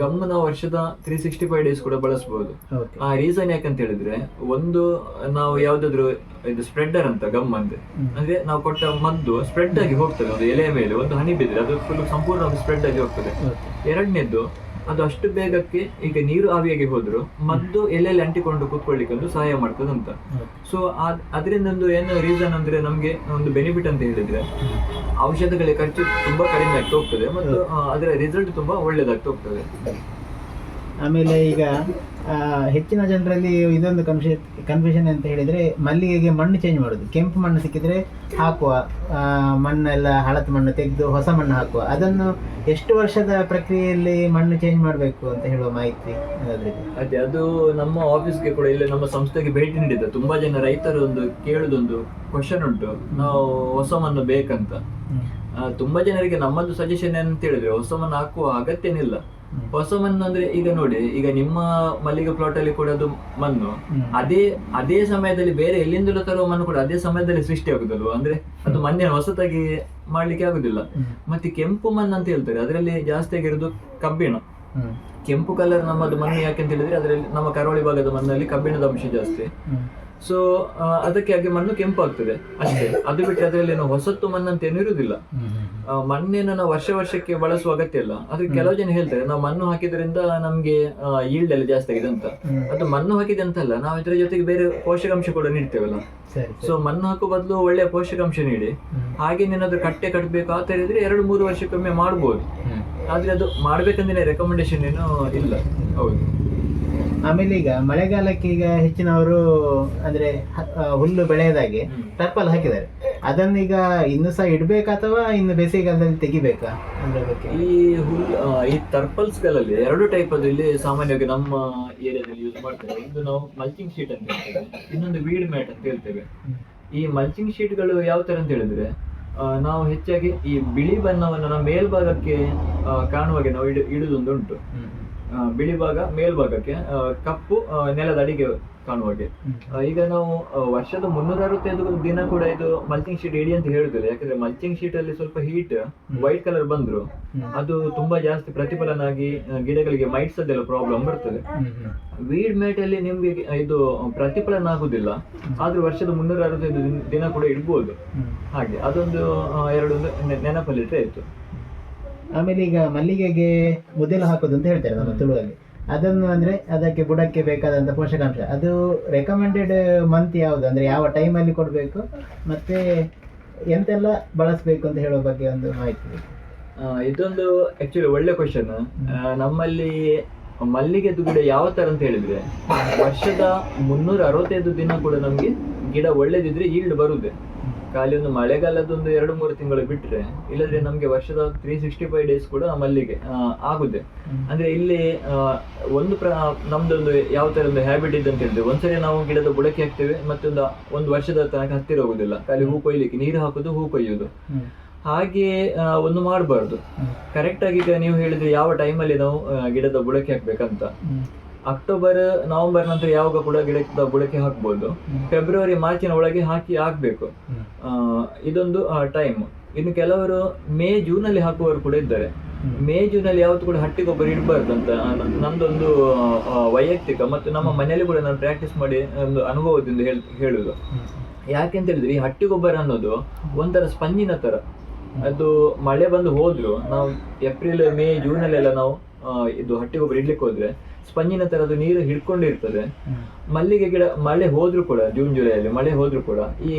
ಗಮ್ನ ವರ್ಷದ 365 ಡೇಸ್ ಕೂಡ ಬಳಸಬಹುದು. ಓಕೆ. ಆ ರೀಸನ್ ಯಾಕಂತ ಹೇಳಿದ್ರೆ, ಒಂದು ನಾವು ಯಾವ್ದಾದ್ರು ಇದು ಸ್ಪ್ರೆಡ್ಡರ್ ಅಂತ ಗಮ್ ಅಂದ್ರೆ ನಾವು ಕೊಟ್ಟ ಮದ್ದು ಸ್ಪ್ರೆಡ್ ಆಗಿ ಹೋಗ್ತದೆ. ಒಂದು ಎಲೆಯ ಮೇಲೆ ಒಂದು ಹನಿ ಬಿದ್ರೆ ಅದು ಫುಲ್ ಸಂಪೂರ್ಣವಾಗಿ ಸ್ಪ್ರೆಡ್ ಆಗಿ ಹೋಗ್ತದೆ. ಎರಡನೇದ್ದು, ಅದು ಅಷ್ಟು ಬೇಗಕ್ಕೆ ಈಗ ನೀರು ಆವಿಯಾಗಿ ಹೋದ್ರು ಮದ್ದು ಎಲೆಯಲ್ಲಿ ಅಂಟಿಕೊಂಡು ಕೂತ್ಕೊಳ್ಳಿಕ್ಕೆ ಒಂದು ಸಹಾಯ ಮಾಡ್ತದೆ ಅಂತ. ಸೊ ಅದರಿಂದ ಒಂದು ಏನು ರೀಸನ್ ಅಂದ್ರೆ ನಮ್ಗೆ ಒಂದು ಬೆನಿಫಿಟ್ ಅಂತ ಹೇಳಿದ್ರೆ, ಔಷಧಗಳ ಖರ್ಚು ತುಂಬಾ ಕಡಿಮೆ ಆಗ್ತಾ ಹೋಗ್ತದೆ ಮತ್ತು ಅದರ ರಿಸಲ್ಟ್ ತುಂಬಾ ಒಳ್ಳೇದಾಗ್ತಾ ಹೋಗ್ತದೆ. ಆಮೇಲೆ ಈಗ ಹೆಚ್ಚಿನ ಜನರಲ್ಲಿ ಇದೊಂದು ಕನ್ಫ್ಯೂಷನ್ ಅಂತ ಹೇಳಿದರೆ, ಮಲ್ಲಿಗೆಗೆ ಮಣ್ಣು ಚೇಂಜ್ ಮಾಡೋದು. ಕೆಂಪು ಮಣ್ಣು ಸಿಕ್ಕಿದ್ರೆ ಹಾಕುವ, ಮಣ್ಣೆಲ್ಲ ಹಳತು ಮಣ್ಣು ತೆಗೆದು ಹೊಸ ಮಣ್ಣು ಹಾಕುವ. ಅದನ್ನು ಎಷ್ಟು ವರ್ಷದ ಪ್ರಕ್ರಿಯೆಯಲ್ಲಿ ಮಣ್ಣು ಚೇಂಜ್ ಮಾಡಬೇಕು ಅಂತ ಹೇಳುವ ಮಾಹಿತಿ ಅದೇ, ಅದು ನಮ್ಮ ಆಫೀಸ್ಗೆ ಕೂಡ ಇಲ್ಲಿ ನಮ್ಮ ಸಂಸ್ಥೆಗೆ ಭೇಟಿ ನೀಡಿದ ತುಂಬಾ ಜನ ರೈತರು ಒಂದು ಕೇಳುದೊಂದು ಕ್ವಶನ್ ಉಂಟು, ನಾವು ಹೊಸ ಮಣ್ಣು ಬೇಕಂತ. ತುಂಬಾ ಜನರಿಗೆ ನಮ್ಮದು ಸಜೆಷನ್ ಏನಂತ ಹೇಳಿದ್ರೆ, ಹೊಸ ಮಣ್ಣು ಹಾಕುವ ಅಗತ್ಯನಿಲ್ಲ. ಹೊಸ ಮಣ್ಣು ಅಂದ್ರೆ ಈಗ ನೋಡಿ, ಈಗ ನಿಮ್ಮ ಮಲ್ಲಿಗೆ ಪ್ಲಾಟ್ ಅಲ್ಲಿ ಕೂಡ ಅದು ಮಣ್ಣು ಅದೇ ಸಮಯದಲ್ಲಿ ಬೇರೆ ಎಲ್ಲಿಂದಲೂ ತರುವ ಮಣ್ಣು ಕೂಡ ಅದೇ ಸಮಯದಲ್ಲಿ ಸೃಷ್ಟಿ ಆಗುದಲ್ವ. ಅಂದ್ರೆ ಅದು ಮಣ್ಣಿನ ಹೊಸತಾಗಿ ಮಾಡ್ಲಿಕ್ಕೆ ಆಗುದಿಲ್ಲ. ಮತ್ತೆ ಕೆಂಪು ಮಣ್ಣು ಅಂತ ಹೇಳ್ತಾರೆ, ಅದರಲ್ಲಿ ಜಾಸ್ತಿ ಆಗಿರೋದು ಕಬ್ಬಿಣ. ಕೆಂಪು ಕಲರ್ ನಮ್ಮದು ಮಣ್ಣು ಯಾಕೆಂತ ಹೇಳಿದ್ರೆ, ಅದರಲ್ಲಿ ನಮ್ಮ ಕರಾವಳಿ ಭಾಗದ ಮಣ್ಣಲ್ಲಿ ಕಬ್ಬಿಣದ ಅಂಶ ಜಾಸ್ತಿ. ಸೊ ಅದಕ್ಕೆ ಹಾಗೆ ಮಣ್ಣು ಕೆಂಪು ಆಗ್ತದೆ ಅಷ್ಟೇ. ಅದು ಬಿಟ್ಟರೆ ಅದರಲ್ಲಿ ಏನು ಹೊಸತ್ತು ಮಣ್ಣು ಅಂತ ಏನು ಇರುವುದಿಲ್ಲ. ಮಣ್ಣೇನು ನಾವು ವರ್ಷಕ್ಕೆ ಬಳಸುವ ಅಗತ್ಯ ಇಲ್ಲ. ಅದಕ್ಕೆ ಕೆಲವು ಜನ ಹೇಳ್ತಾರೆ, ನಾವು ಮಣ್ಣು ಹಾಕಿದ್ರಿಂದ ನಮ್ಗೆ ಈಲ್ಡ್ ಎಲ್ಲ ಜಾಸ್ತಿ ಆಗಿದೆ ಅಂತ. ಅದು ಮಣ್ಣು ಹಾಕಿದೆ ಅಂತಲ್ಲ, ನಾವು ಇದರ ಜೊತೆಗೆ ಬೇರೆ ಪೋಷಕಾಂಶ ಕೂಡ ನೀಡ್ತೇವಲ್ಲ. ಸೊ ಮಣ್ಣು ಹಾಕೋ ಬದಲು ಒಳ್ಳೆ ಪೋಷಕಾಂಶ ನೀಡಿ, ಹಾಗೆ ಏನಾದ್ರು ಕಟ್ಟೆ ಕಟ್ಟಬೇಕು ಆ ತರ ಇದ್ರೆ 2-3 ವರ್ಷಕ್ಕೊಮ್ಮೆ ಮಾಡ್ಬೋದು. ಆದ್ರೆ ಅದು ಮಾಡ್ಬೇಕಂದ್ರೆ ರೆಕಮೆಂಡೇಶನ್ ಏನು ಇಲ್ಲ. ಹೌದು. ಆಮೇಲೆ ಈಗ ಮಳೆಗಾಲಕ್ಕೆ ಈಗ ಹೆಚ್ಚಿನವರು ಅಂದ್ರೆ ಹುಲ್ಲು ಬೆಳೆಯದಾಗೆ ಟರ್ಪಲ್ ಹಾಕಿದ್ದಾರೆ. ಅದನ್ನೀಗ ಇನ್ನು ಸಹ ಇಡ್ಬೇಕಾ ಅಥವಾ ಇನ್ನು ಬೇಸಿಗೆಗಾಲದಲ್ಲಿ ತೆಗಿಬೇಕಾ ಅಂದ್ರೆ ಈ ಟರ್ಪಲ್ಸ್ ಗಳಲ್ಲಿ 2 ಟೈಪ್ ಅದು ಇಲ್ಲಿ ಸಾಮಾನ್ಯವಾಗಿ ನಮ್ಮ ಏರಿಯಾದಲ್ಲಿ ಯೂಸ್ ಮಾಡ್ತೇವೆ. ಒಂದು ನಾವು ಮಲ್ಚಿಂಗ್ ಶೀಟ್ ಅಂತ ಹೇಳ್ತೇವೆ, ಇನ್ನೊಂದು ವೀಡ್ ಮ್ಯಾಟ್ ಅಂತ ಹೇಳ್ತೇವೆ. ಈ ಮಲ್ಚಿಂಗ್ ಶೀಟ್ ಗಳು ಯಾವ ತರ ಅಂತ ಹೇಳಿದ್ರೆ, ನಾವು ಹೆಚ್ಚಾಗಿ ಈ ಬಿಳಿ ಬಣ್ಣವನ್ನು ನಮ್ಮ ಮೇಲ್ಭಾಗಕ್ಕೆ ಕಾಣುವಾಗೆ ನಾವು ಇಡುದೊಂದು ಉಂಟು. ಬಿಳಿ ಭಾಗ ಮೇಲ್ಭಾಗಕ್ಕೆ, ಕಪ್ಪು ನೆಲದ ಅಡಿಗೆ ಕಾಣುವಾಗೆ. ಈಗ ನಾವು ವರ್ಷದ 365 ದಿನ ಕೂಡ ಇದು ಮಲ್ಚಿಂಗ್ ಶೀಟ್ ಇಡಿ ಅಂತ ಹೇಳುದಿಲ್ಲ. ಯಾಕಂದ್ರೆ ಮಲ್ಚಿಂಗ್ ಶೀಟ್ ಅಲ್ಲಿ ಸ್ವಲ್ಪ ಹೀಟ್ ವೈಟ್ ಕಲರ್ ಬಂದ್ರು ಅದು ತುಂಬಾ ಜಾಸ್ತಿ ಪ್ರತಿಫಲನ ಆಗಿ ಗಿಡಗಳಿಗೆ ಮೈಟ್ಸ್ ಅದೆಲ್ಲ ಪ್ರಾಬ್ಲಮ್ ಬರ್ತದೆ. ವೀಡ್ ಮ್ಯಾಟ್ ಅಲ್ಲಿ ನಿಮ್ಗೆ ಇದು ಪ್ರತಿಫಲನ ಆಗುದಿಲ್ಲ, ಆದ್ರೂ ವರ್ಷದ 365 ದಿನ ಕೂಡ ಇಡ್ಬೋದು. ಹಾಗೆ ಅದೊಂದು 2 ನೆನಪಲ್ಲಿಟ್ರೆ ಆಯ್ತು. ಆಮೇಲೆ ಈಗ ಮಲ್ಲಿಗೆಗೆ ಮುದೆಲು ಹಾಕೋದು ಅಂತ ಹೇಳ್ತಾರೆ ನಮ್ಮ ತುಳುವಲ್ಲಿ. ಅದನ್ನು ಅಂದ್ರೆ ಅದಕ್ಕೆ ಬುಡಕ್ಕೆ ಬೇಕಾದಂತ ಪೋಷಕಾಂಶ, ಅದು ರೆಕಮೆಂಡೆಡ್ ಮಂತ್ ಯಾವುದು, ಅಂದ್ರೆ ಯಾವ ಟೈಮಲ್ಲಿ ಕೊಡಬೇಕು ಮತ್ತೆ ಎಂತೆಲ್ಲ ಬಳಸಬೇಕು ಅಂತ ಹೇಳೋ ಬಗ್ಗೆ ಒಂದು ಮಾಹಿತಿ. ಇದೊಂದು ಆಕ್ಚುಲಿ ಒಳ್ಳೆ ಕ್ವಶನ್. ನಮ್ಮಲ್ಲಿ ಮಲ್ಲಿಗೆದು ಗಿಡ ಯಾವ ತರ ಅಂತ ಹೇಳಿದ್ರೆ, ವರ್ಷದ 365 ದಿನ ಕೂಡ ನಮ್ಗೆ ಗಿಡ ಒಳ್ಳೇದಿದ್ರೆ ಈಲ್ಡ್ ಬರುದೆ. ಖಾಲಿ ಒಂದು ಮಳೆಗಾಲದೊಂದು 2-3 ತಿಂಗಳು ಬಿಟ್ರೆ, ಇಲ್ಲದ್ರೆ ನಮ್ಗೆ ವರ್ಷದ 365 ಡೇಸ್ ಕೂಡ ಮಲ್ಲಿಗೆ ಆಗುತ್ತೆ. ಅಂದ್ರೆ ಇಲ್ಲಿ ನಮ್ದೊಂದು ಯಾವ ತರ ಒಂದು ಹ್ಯಾಬಿಟ್ ಇದೆ ಅಂತ ಹೇಳಿದ್ರೆ, ಒಂದ್ಸರಿ ನಾವು ಗಿಡದ ಬುಡಕ್ಕೆ ಹಾಕ್ತೇವೆ, ಒಂದು ವರ್ಷದ ತನಕ ಹತ್ತಿರ ಹೋಗುದಿಲ್ಲ. ಖಾಲಿ ಹೂ ಕೊಯ್ಲಿಕ್ಕೆ ನೀರು ಹಾಕುದು, ಹೂ ಕೊಯ್ಯುದು, ಹಾಗೆ ಒಂದು ಮಾಡಬಾರ್ದು. ಕರೆಕ್ಟ್ ಆಗಿ ಈಗ ನೀವು ಹೇಳಿದ್ರೆ ಯಾವ ಟೈಮಲ್ಲಿ ನಾವು ಗಿಡದ ಬುಡಕ್ಕೆ ಹಾಕ್ಬೇಕಂತ, ಅಕ್ಟೋಬರ್ ನವೆಂಬರ್ ನಂತರ ಯಾವಾಗ ಕೂಡ ಗಿಡದ ಬುಡಕ್ಕೆ ಹಾಕ್ಬೋದು. ಫೆಬ್ರವರಿ ಮಾರ್ಚಿನ ಒಳಗೆ ಹಾಕ್ಬೇಕು. ಇದೊಂದು ಟೈಮ್. ಇನ್ನು ಕೆಲವರು ಮೇ ಜೂನ್ ಅಲ್ಲಿ ಹಾಕುವವರು ಕೂಡ ಇದ್ದಾರೆ. ಮೇ ಜೂನ್ ಅಲ್ಲಿ ಯಾವತ್ತು ಕೂಡ ಹಟ್ಟಿ ಗೊಬ್ಬರ ಇಡಬಾರ್ದು ಅಂತ ನಂದೊಂದು ವೈಯಕ್ತಿಕ ಮತ್ತು ನಮ್ಮ ಮನೆಯಲ್ಲಿ ಕೂಡ ನಾನು ಪ್ರಾಕ್ಟೀಸ್ ಮಾಡಿ ಒಂದು ಅನುಭವದಿಂದ ಹೇಳುದು. ಯಾಕೆಂತ ಹೇಳಿದ್ರೆ, ಈ ಹಟ್ಟಿ ಗೊಬ್ಬರ ಅನ್ನೋದು ಒಂಥರ ಸ್ಪಂಜಿನ ತರ. ಅದು ಮಳೆ ಬಂದು ಹೋದ್ರು, ನಾವು ಏಪ್ರಿಲ್ ಮೇ ಜೂನ್ ಅಲ್ಲೆಲ್ಲ ನಾವು ಇದು ಹಟ್ಟಿ ಗೊಬ್ಬರ ಇಡ್ಲಿಕ್ಕೆ ಹೋದ್ರೆ ಸ್ಪಂಜಿನ ತರ ಅದು ನೀರು ಹಿಡ್ಕೊಂಡಿರ್ತದೆ. ಮಲ್ಲಿಗೆ ಗಿಡ ಮಳೆ ಹೋದ್ರು ಕೂಡ, ಜೂನ್ ಜುಲೈಯಲ್ಲಿ ಮಳೆ ಹೋದ್ರು ಕೂಡ ಈ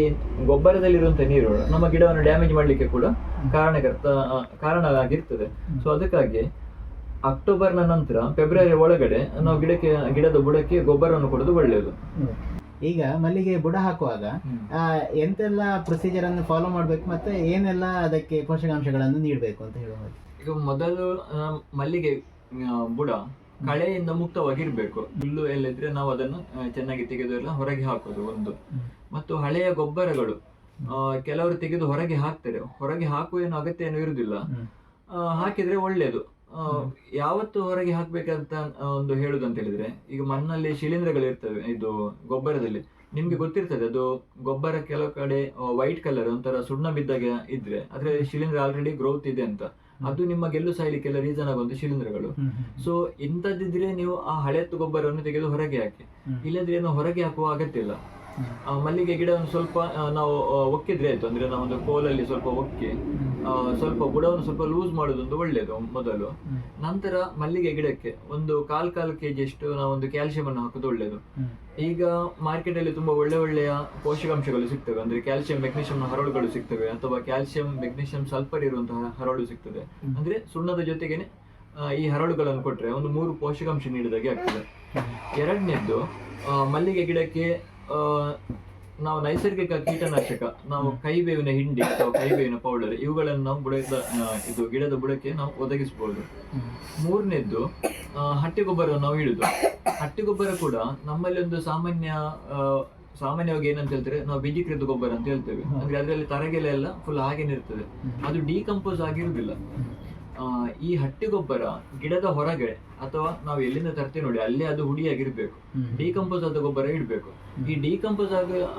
ಗೊಬ್ಬರದಲ್ಲಿರುವಂತಹ ನೀರು ನಮ್ಮ ಗಿಡವನ್ನು ಡ್ಯಾಮೇಜ್ ಮಾಡ್ಲಿಕ್ಕೆ ಕೂಡ ಕಾರಣ ಆಗಿರ್ತದೆ. ಸೊ ಅದಕ್ಕಾಗಿ ಅಕ್ಟೋಬರ್ನ ನಂತರ ಫೆಬ್ರವರಿ ಒಳಗಡೆ ನಾವು ಗಿಡದ ಬುಡಕ್ಕೆ ಗೊಬ್ಬರವನ್ನು ಕೊಡೋದು ಒಳ್ಳೆಯದು. ಈಗ ಮಲ್ಲಿಗೆ ಬುಡ ಹಾಕುವಾಗ ಎಂತೆಲ್ಲ ಪ್ರೊಸೀಜರ್ ಅನ್ನು ಫಾಲೋ ಮಾಡ್ಬೇಕು ಮತ್ತೆ ಏನೆಲ್ಲ ಅದಕ್ಕೆ ಪೋಷಕಾಂಶಗಳನ್ನು ನೀಡಬೇಕು ಅಂತ ಹೇಳುವುದು. ಈಗ ಮೊದಲು ಮಲ್ಲಿಗೆ ಬುಡ ಕಳೆಯಿಂದ ಮುಕ್ತವಾಗಿರ್ಬೇಕು. ಹುಲ್ಲು ಎಲ್ಲ ಇದ್ರೆ ನಾವು ಅದನ್ನು ಚೆನ್ನಾಗಿ ತೆಗೆದು ಎಲ್ಲ ಹೊರಗೆ ಹಾಕೋದು ಒಂದು. ಮತ್ತು ಹಳೆಯ ಗೊಬ್ಬರಗಳು ಕೆಲವರು ತೆಗೆದು ಹೊರಗೆ ಹಾಕ್ತಾರೆ. ಹೊರಗೆ ಹಾಕುವ ಏನು ಅಗತ್ಯ ಏನು ಇರುವುದಿಲ್ಲ, ಹಾಕಿದ್ರೆ ಒಳ್ಳೇದು. ಯಾವತ್ತು ಹೊರಗೆ ಹಾಕ್ಬೇಕಂತ ಒಂದು ಹೇಳುದಂತ ಹೇಳಿದ್ರೆ, ಈಗ ಮಣ್ಣಲ್ಲಿ ಶಿಲೀಂಧ್ರಗಳು ಇರ್ತವೆ. ಇದು ಗೊಬ್ಬರದಲ್ಲಿ ನಿಮ್ಗೆ ಗೊತ್ತಿರ್ತದೆ, ಅದು ಗೊಬ್ಬರ ಕೆಲವು ಕಡೆ ವೈಟ್ ಕಲರ್ ಒಂಥರ ಸುಣ್ಣ ಬಿದ್ದಾಗ ಇದ್ರೆ ಅದ್ರಲ್ಲಿ ಶಿಲೀಂಧ್ರ ಆಲ್ರೆಡಿ ಗ್ರೋತ್ ಇದೆ ಅಂತ. ಅದು ನಿಮ್ಮ ಗೆಲ್ಲು ಸಾಯ್ಲಿಕ್ಕೆಲ್ಲ ರೀಸನ್ ಆಗುವಂತ ಶಿಲೀಂಧ್ರಗಳು. ಸೊ ಇಂಥದ್ದಿದ್ರೆ ನೀವು ಆ ಹಳೆತ್ತು ಗೊಬ್ಬರವನ್ನು ತೆಗೆದು ಹೊರಗೆ ಹಾಕಿ, ಇಲ್ಲದ್ರೆ ಏನು ಹೊರಗೆ ಹಾಕುವ ಅಗತ್ಯ ಇಲ್ಲ. ಮಲ್ಲಿಗೆ ಗಿಡವನ್ನು ಸ್ವಲ್ಪ ನಾವು ಒಕ್ಕಿದ್ರೆ ಆಯ್ತು. ಅಂದ್ರೆ ನಾವೊಂದು ಕೋಲಲ್ಲಿ ಸ್ವಲ್ಪ ಒಕ್ಕಿ ಸ್ವಲ್ಪ ಬುಡವನ್ನು ಸ್ವಲ್ಪ ಲೂಸ್ ಮಾಡೋದೊಂದು ಒಳ್ಳೇದು ಮೊದಲು. ನಂತರ ಮಲ್ಲಿಗೆ ಗಿಡಕ್ಕೆ ಒಂದು ಕಾಲ್ ಕೆಜಿ ಅಷ್ಟು ನಾವೊಂದು ಕ್ಯಾಲ್ಸಿಯಂ ಅನ್ನು ಹಾಕೋದು ಒಳ್ಳೇದು. ಈಗ ಮಾರ್ಕೆಟ್ ಅಲ್ಲಿ ತುಂಬಾ ಒಳ್ಳೆಯ ಪೋಷಕಾಂಶಗಳು ಸಿಗ್ತವೆ. ಅಂದ್ರೆ ಕ್ಯಾಲ್ಸಿಯಂ ಮೆಗ್ನೀಷಿಯಂ ಹರಳುಗಳು ಸಿಗ್ತವೆ, ಅಥವಾ ಕ್ಯಾಲ್ಸಿಯಂ ಮೆಗ್ನೀಷಿಯಂ ಸಲ್ಫರ್ ಇರುವಂತಹ ಹರಳು ಸಿಗ್ತದೆ. ಅಂದ್ರೆ ಸುಣ್ಣದ ಜೊತೆಗೇನೆ ಈ ಹರಳುಗಳನ್ನು ಕೊಟ್ರೆ ಒಂದು 3 ಪೋಷಕಾಂಶ ನೀಡಿದಾಗೆ ಆಗ್ತದೆ. ಎರಡನೇದ್ದು, ಮಲ್ಲಿಗೆ ಗಿಡಕ್ಕೆ ನಾವು ನೈಸರ್ಗಿಕ ಕೀಟನಾಶಕ, ನಾವು ಕೈಬೇವಿನ ಹಿಂಡಿ ಅಥವಾ ಕೈಬೇವಿನ ಪೌಡರ್ ಇವುಗಳನ್ನು ನಾವು ಗಿಡದ ಬುಡಕ್ಕೆ ನಾವು ಒದಗಿಸಬಹುದು. ಮೂರನೇದ್ದು, ಹಟ್ಟಿ ಗೊಬ್ಬರವನ್ನು ನಾವು ಇಡುದು. ಹಟ್ಟಿ ಗೊಬ್ಬರ ಕೂಡ ನಮ್ಮಲ್ಲಿ ಒಂದು ಸಾಮಾನ್ಯವಾಗಿ ಏನಂತ ಹೇಳ್ತಾರೆ, ನಾವು ಬೀಜೀಕೃತ ಗೊಬ್ಬರ ಅಂತ ಹೇಳ್ತೇವೆ. ಅಂದ್ರೆ ಅದರಲ್ಲಿ ತರಗೆಲೆ ಎಲ್ಲ ಫುಲ್ ಹಾಗೇನೆ ಇರ್ತದೆ, ಅದು ಡಿಕಂಪೋಸ್ ಆಗಿರುವುದಿಲ್ಲ. ಈ ಹಟ್ಟಿ ಗೊಬ್ಬರ ಗಿಡದ ಹೊರಗೆ ಅಥವಾ ನಾವು ಎಲ್ಲಿಂದ ತರ್ತೀವಿ ನೋಡಿ ಅಲ್ಲೇ ಅದು ಹುಡಿಯಾಗಿರ್ಬೇಕು. ಡಿಕಂಪೋಸ್ ಆದ ಗೊಬ್ಬರ ಇಡಬೇಕು. ಈ ಡಿಕಂಪೋಸ್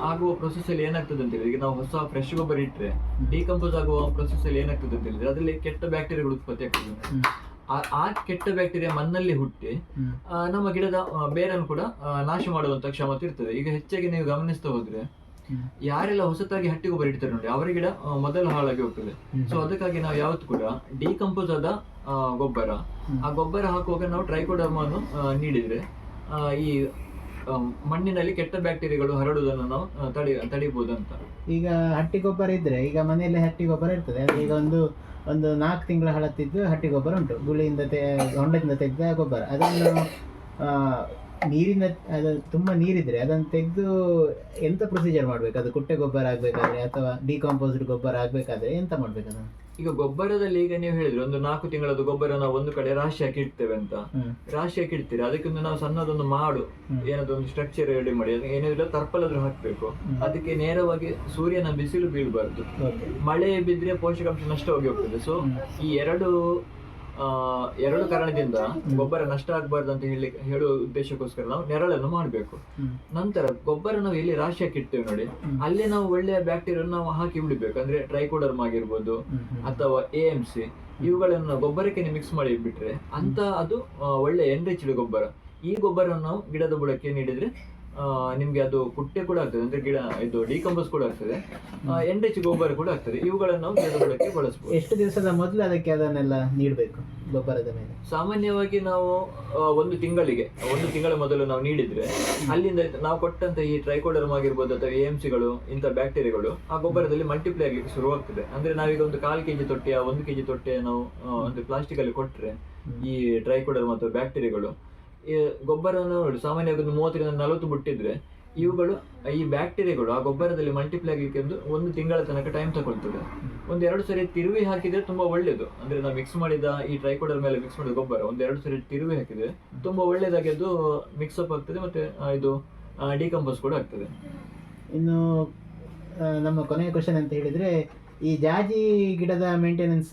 ಆಗುವ ಪ್ರೊಸೆಸ್ ಅಲ್ಲಿ ಏನಾಗ್ತದೆ ಅಂತ ಹೇಳಿದ್ರೆ, ಈಗ ನಾವು ಹೊಸ ಫ್ರೆಶ್ ಗೊಬ್ಬರ ಇಟ್ಟರೆ ಡಿಕಂಪೋಸ್ ಆಗುವ ಪ್ರೊಸೆಸ್ ಅಲ್ಲಿ ಏನಾಗ್ತದೆ ಅಂತ ಹೇಳಿದ್ರೆ ಅದರಲ್ಲಿ ಕೆಟ್ಟ ಬ್ಯಾಕ್ಟೀರಿಯಾಗಳು ಉತ್ಪತ್ತಿ ಆಗ್ತದೆ. ಆ ಕೆಟ್ಟ ಬ್ಯಾಕ್ಟೀರಿಯಾ ಮಣ್ಣಲ್ಲಿ ಹುಟ್ಟಿ ನಮ್ಮ ಗಿಡದ ಬೇರನ್ನು ಕೂಡ ನಾಶ ಮಾಡುವಂತ ಕ್ಷಮತೆ ಇರ್ತದೆ. ಈಗ ಹೆಚ್ಚಾಗಿ ನೀವು ಗಮನಿಸ್ತಾ ಹೋದ್ರೆ ಯಾರೆಲ್ಲ ಹೊಸತಾಗಿ ಹಟ್ಟಿ ಗೊಬ್ಬರ ಇಡ್ತಾರೆ ನೋಡಿ ಅವರ ಗಿಡ ಮೊದಲು ಹಾಳಾಗಿ ಹೋಗ್ತದೆ. ಸೊ ಅದಕ್ಕಾಗಿ ನಾವು ಯಾವತ್ತು ಕೂಡ ಡಿಕಂಪೋಸ್ ಆದ ಗೊಬ್ಬರ, ಆ ಗೊಬ್ಬರ ಹಾಕುವಾಗ ನಾವು ಟ್ರೈಕೋಡರ್ಮವನ್ನು ನೀಡಿದ್ರೆ ಈ ಮಣ್ಣಿನಲ್ಲಿ ಕೆಟ್ಟ ಬ್ಯಾಕ್ಟೀರಿಯಾಗಳು ಹರಡುವುದನ್ನು ನಾವು ತಡಿಬಹುದು ಅಂತ. ಈಗ ಹಟ್ಟಿ ಗೊಬ್ಬರ ಇದ್ರೆ, ಈಗ ಮನೆಯಲ್ಲಿ ಹಟ್ಟಿ ಗೊಬ್ಬರ ಇರ್ತದೆ, ಅಂದ್ರೆ ಈಗ ಒಂದು 4 ತಿಂಗಳ ಹಳತ್ತಿದ್ದು ಹಟ್ಟಿ ಗೊಬ್ಬರ ಉಂಟು, ಗುಳಿಯಿಂದ ಹೊಂಡದಿಂದ ತೆಗೆದ ಗೊಬ್ಬರ. ಅದನ್ನು ನೀರಿನ ಅದು ತುಂಬಾ ನೀರಿದ್ರೆ ಅದನ್ನು ತೆಗೆದು ಎಂತ ಪ್ರೊಸೀಜರ್ ಮಾಡ್ಬೇಕು? ಅದು ಕುಟ್ಟೆ ಗೊಬ್ಬರ ಆಗ್ಬೇಕಾದ್ರೆ ಅಥವಾ ಡಿಕಾಂಪೋಸ್ಡ್ ಗೊಬ್ಬರ ಆಗ್ಬೇಕಾದ್ರೆ ಎಂತ ಮಾಡ್ಬೇಕು ಅದನ್ನು? ಈಗ ಗೊಬ್ಬರದಲ್ಲಿ ಈಗ ನೀವು ಹೇಳಿದ್ರೆ ಒಂದು 4 ತಿಂಗಳದ್ದು ಗೊಬ್ಬರ ನಾವು ಒಂದು ಕಡೆ ರಾಶಿ ಹಾಕಿ ಇಡ್ತೇವೆ ಅಂತ. ರಾಶಿ ಹಾಕಿ ಇಡ್ತೀರಿ, ಅದಕ್ಕೊಂದು ನಾವು ಸಣ್ಣದೊಂದು ಮಾಡು ಏನಾದ್ರು ಸ್ಟ್ರಕ್ಚರ್ ರೆಡಿ ಮಾಡಿ ಏನಿಲ್ಲ ತರ್ಪಲಾದ್ರೂ ಹಾಕ್ಬೇಕು. ಅದಕ್ಕೆ ನೇರವಾಗಿ ಸೂರ್ಯನ ಬಿಸಿಲು ಬೀಳಬಾರ್ದು. ಮಳೆ ಬಿದ್ರೆ ಪೋಷಕಾಂಶ ನಷ್ಟ ಹೋಗಿ ಹೋಗ್ತದೆ. ಸೊ ಈ ಎರಡು ಕಾರಣದಿಂದ ಗೊಬ್ಬರ ನಷ್ಟ ಆಗಬಾರ್ದು ಅಂತ ಹೇಳುವ ಉದ್ದೇಶಕ್ಕೋಸ್ಕರ ನಾವು ನೆರಳನ್ನು ಮಾಡಬೇಕು. ನಂತರ ಗೊಬ್ಬರ ನಾವು ಎಲ್ಲಿ ರಾಶಿ ಹಾಕಿ ಇಡ್ತೇವೆ ನೋಡಿ ಅಲ್ಲೇ ನಾವು ಒಳ್ಳೆಯ ಬ್ಯಾಕ್ಟೀರಿಯಾ ನಾವು ಹಾಕಿ ಬಿಡಬೇಕು. ಅಂದ್ರೆ ಟ್ರೈಕೋಡರ್ಮ್ ಆಗಿರ್ಬೋದು ಅಥವಾ AMC ಇವುಗಳನ್ನು ಗೊಬ್ಬರಕ್ಕೆ ಮಿಕ್ಸ್ ಮಾಡಿ ಬಿಟ್ರೆ ಅಂತ ಅದು ಒಳ್ಳೆ ಎನ್ರಿಚ್ಡ್ ಗೊಬ್ಬರ. ಈ ಗೊಬ್ಬರವನ್ನು ನಾವು ಗಿಡದ ಬುಡಕ್ಕೆ ನೀಡಿದ್ರೆ ನಿಮ್ಗೆ ಅದು ಕುಟ್ಟೆ ಕೂಡ ಆಗ್ತದೆ, ಅಂದ್ರೆ ಗಿಡ ಇದು ಡಿಕಂಪೋಸ್ ಕೂಡ ಆಗ್ತದೆ, ಎನ್ರಿಚ್ ಗೊಬ್ಬರ ಕೂಡ ಆಗ್ತದೆ. ಇವುಗಳನ್ನು ನಾವು ಗಿಡದ ಬುಡಕ್ಕೆ ಬಳಸಬಹುದು. ಎಷ್ಟು ದಿವಸದ ಮೊದಲು ಅದಕ್ಕೆ ಅದನ್ನೆಲ್ಲ ನೀಡಬೇಕು ಗೊಬ್ಬರದ ಮೇಲೆ? ಸಾಮಾನ್ಯವಾಗಿ ನಾವು ಒಂದು ತಿಂಗಳ ಮೊದಲು ನಾವು ನೀಡಿದ್ರೆ ಅಲ್ಲಿಂದ ನಾವು ಕೊಟ್ಟಂತ ಈ ಟ್ರೈಕೋಡರ್ಮ್ ಆಗಿರ್ಬೋದು ಅಥವಾ AMCಗಳು ಇಂಥ ಬ್ಯಾಕ್ಟೀರಿಯಾಗಳು ಆ ಗೊಬ್ಬರದಲ್ಲಿ ಮಲ್ಟಿಪ್ಲೈ ಆಗ್ಲಿಕ್ಕೆ ಶುರುವಾಗ್ತದೆ. ಅಂದ್ರೆ ನಾವೀಗ ಒಂದು 1/4 kg ತೊಟ್ಟೆಯ 1 kg ತೊಟ್ಟೆ ನಾವು ಒಂದು ಪ್ಲಾಸ್ಟಿಕ್ ಅಲ್ಲಿ ಕೊಟ್ರೆ ಈ ಟ್ರೈಕೋಡರ್ಮ್ ಅಥವಾ ಬ್ಯಾಕ್ಟೀರಿಯಾಗಳು ಈ ಗೊಬ್ಬರವನ್ನು ನೋಡಿ ಸಾಮಾನ್ಯವಾಗಿ ಒಂದು 30 ರಿಂದ 40 ಬಿಟ್ಟಿದ್ರೆ ಇವುಗಳು ಈ ಬ್ಯಾಕ್ಟೀರಿಯಾಗಳು ಆ ಗೊಬ್ಬರದಲ್ಲಿ ಮಲ್ಟಿಪ್ಲೈ ಆಗಲಿಕ್ಕೆ ಒಂದು ತಿಂಗಳ ತನಕ ಟೈಮ್ ತಗೊಳ್ತದೆ. 1-2 ಸರಿ ತಿರುವಿ ಹಾಕಿದ್ರೆ ತುಂಬಾ ಒಳ್ಳೇದು. ಅಂದ್ರೆ ನಾವು ಮಿಕ್ಸ್ ಮಾಡಿದ ಈ ಟ್ರೈಕೋಡರ್ ಮೇಲೆ ಮಿಕ್ಸ್ ಮಾಡಿದ ಗೊಬ್ಬರ 1-2 ಸರಿ ತಿರುವಿ ಹಾಕಿದ್ರೆ ತುಂಬಾ ಒಳ್ಳೇದಾಗಿ ಅದು ಮಿಕ್ಸಪ್ ಆಗ್ತದೆ, ಮತ್ತೆ ಇದು ಡಿಕಂಪೋಸ್ ಕೂಡ ಆಗ್ತದೆ. ಇನ್ನು ನಮ್ಮ ಕೊನೆಯ ಕ್ವಶನ್ ಅಂತ ಹೇಳಿದ್ರೆ, ಈ ಜಾಜಿ ಗಿಡದ ಮೇಂಟೆನೆನ್ಸ್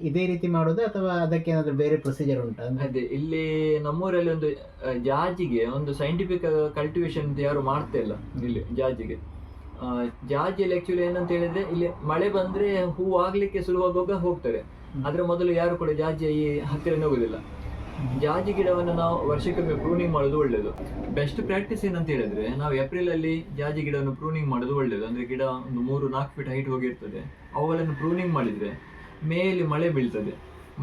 ಇದೇ ರೀತಿ ಮಾಡೋದು ಅಥವಾ ಅದಕ್ಕೆ ಏನಾದ್ರು ಬೇರೆ ಪ್ರೊಸೀಜರ್ ಉಂಟಾ? ಅದೇ ಇಲ್ಲಿ ನಮ್ಮೂರಲ್ಲಿ ಒಂದು ಜಾಜಿಗೆ ಒಂದು ಸೈಂಟಿಫಿಕ್ ಕಲ್ಟಿವೇಶನ್ ಅಂತ ಯಾರು ಮಾಡ್ತಾ ಇಲ್ಲ ಇಲ್ಲಿ ಜಾಜಿಗೆ. ಜಾಜಿಯಲ್ಲಿ ಆಕ್ಚುಲಿ ಏನಂತ ಹೇಳಿದ್ರೆ ಇಲ್ಲಿ ಮಳೆ ಬಂದ್ರೆ ಹೂ ಆಗ್ಲಿಕ್ಕೆ ಶುರುವಾಗುವಾಗ ಹೋಗ್ತದೆ, ಆದ್ರೆ ಮೊದಲು ಯಾರು ಕೂಡ ಜಾಜಿ ಈ ಹತ್ತಿರ ಹೋಗುದಿಲ್ಲ. ಜಾಜಿ ಗಿಡವನ್ನು ನಾವು ವರ್ಷಕ್ಕೊಮ್ಮೆ ಪ್ರೂನಿಂಗ್ ಮಾಡೋದು ಒಳ್ಳೇದು. ಬೆಸ್ಟ್ ಪ್ರಾಕ್ಟೀಸ್ ಏನಂತ ಹೇಳಿದ್ರೆ ನಾವು ಏಪ್ರಿಲ್ ಅಲ್ಲಿ ಜಾಜಿ ಗಿಡವನ್ನು ಪ್ರೂನಿಂಗ್ ಮಾಡೋದು ಒಳ್ಳೇದು. ಅಂದ್ರೆ ಗಿಡ ಒಂದು 3-4 ಫೀಟ್ ಹೈಟ್ ಹೋಗಿರ್ತದೆ, ಅವುಗಳನ್ನು ಪ್ರೂನಿಂಗ್ ಮಾಡಿದ್ರೆ ಮೇಯಲ್ಲಿ ಮಳೆ ಬೀಳ್ತದೆ.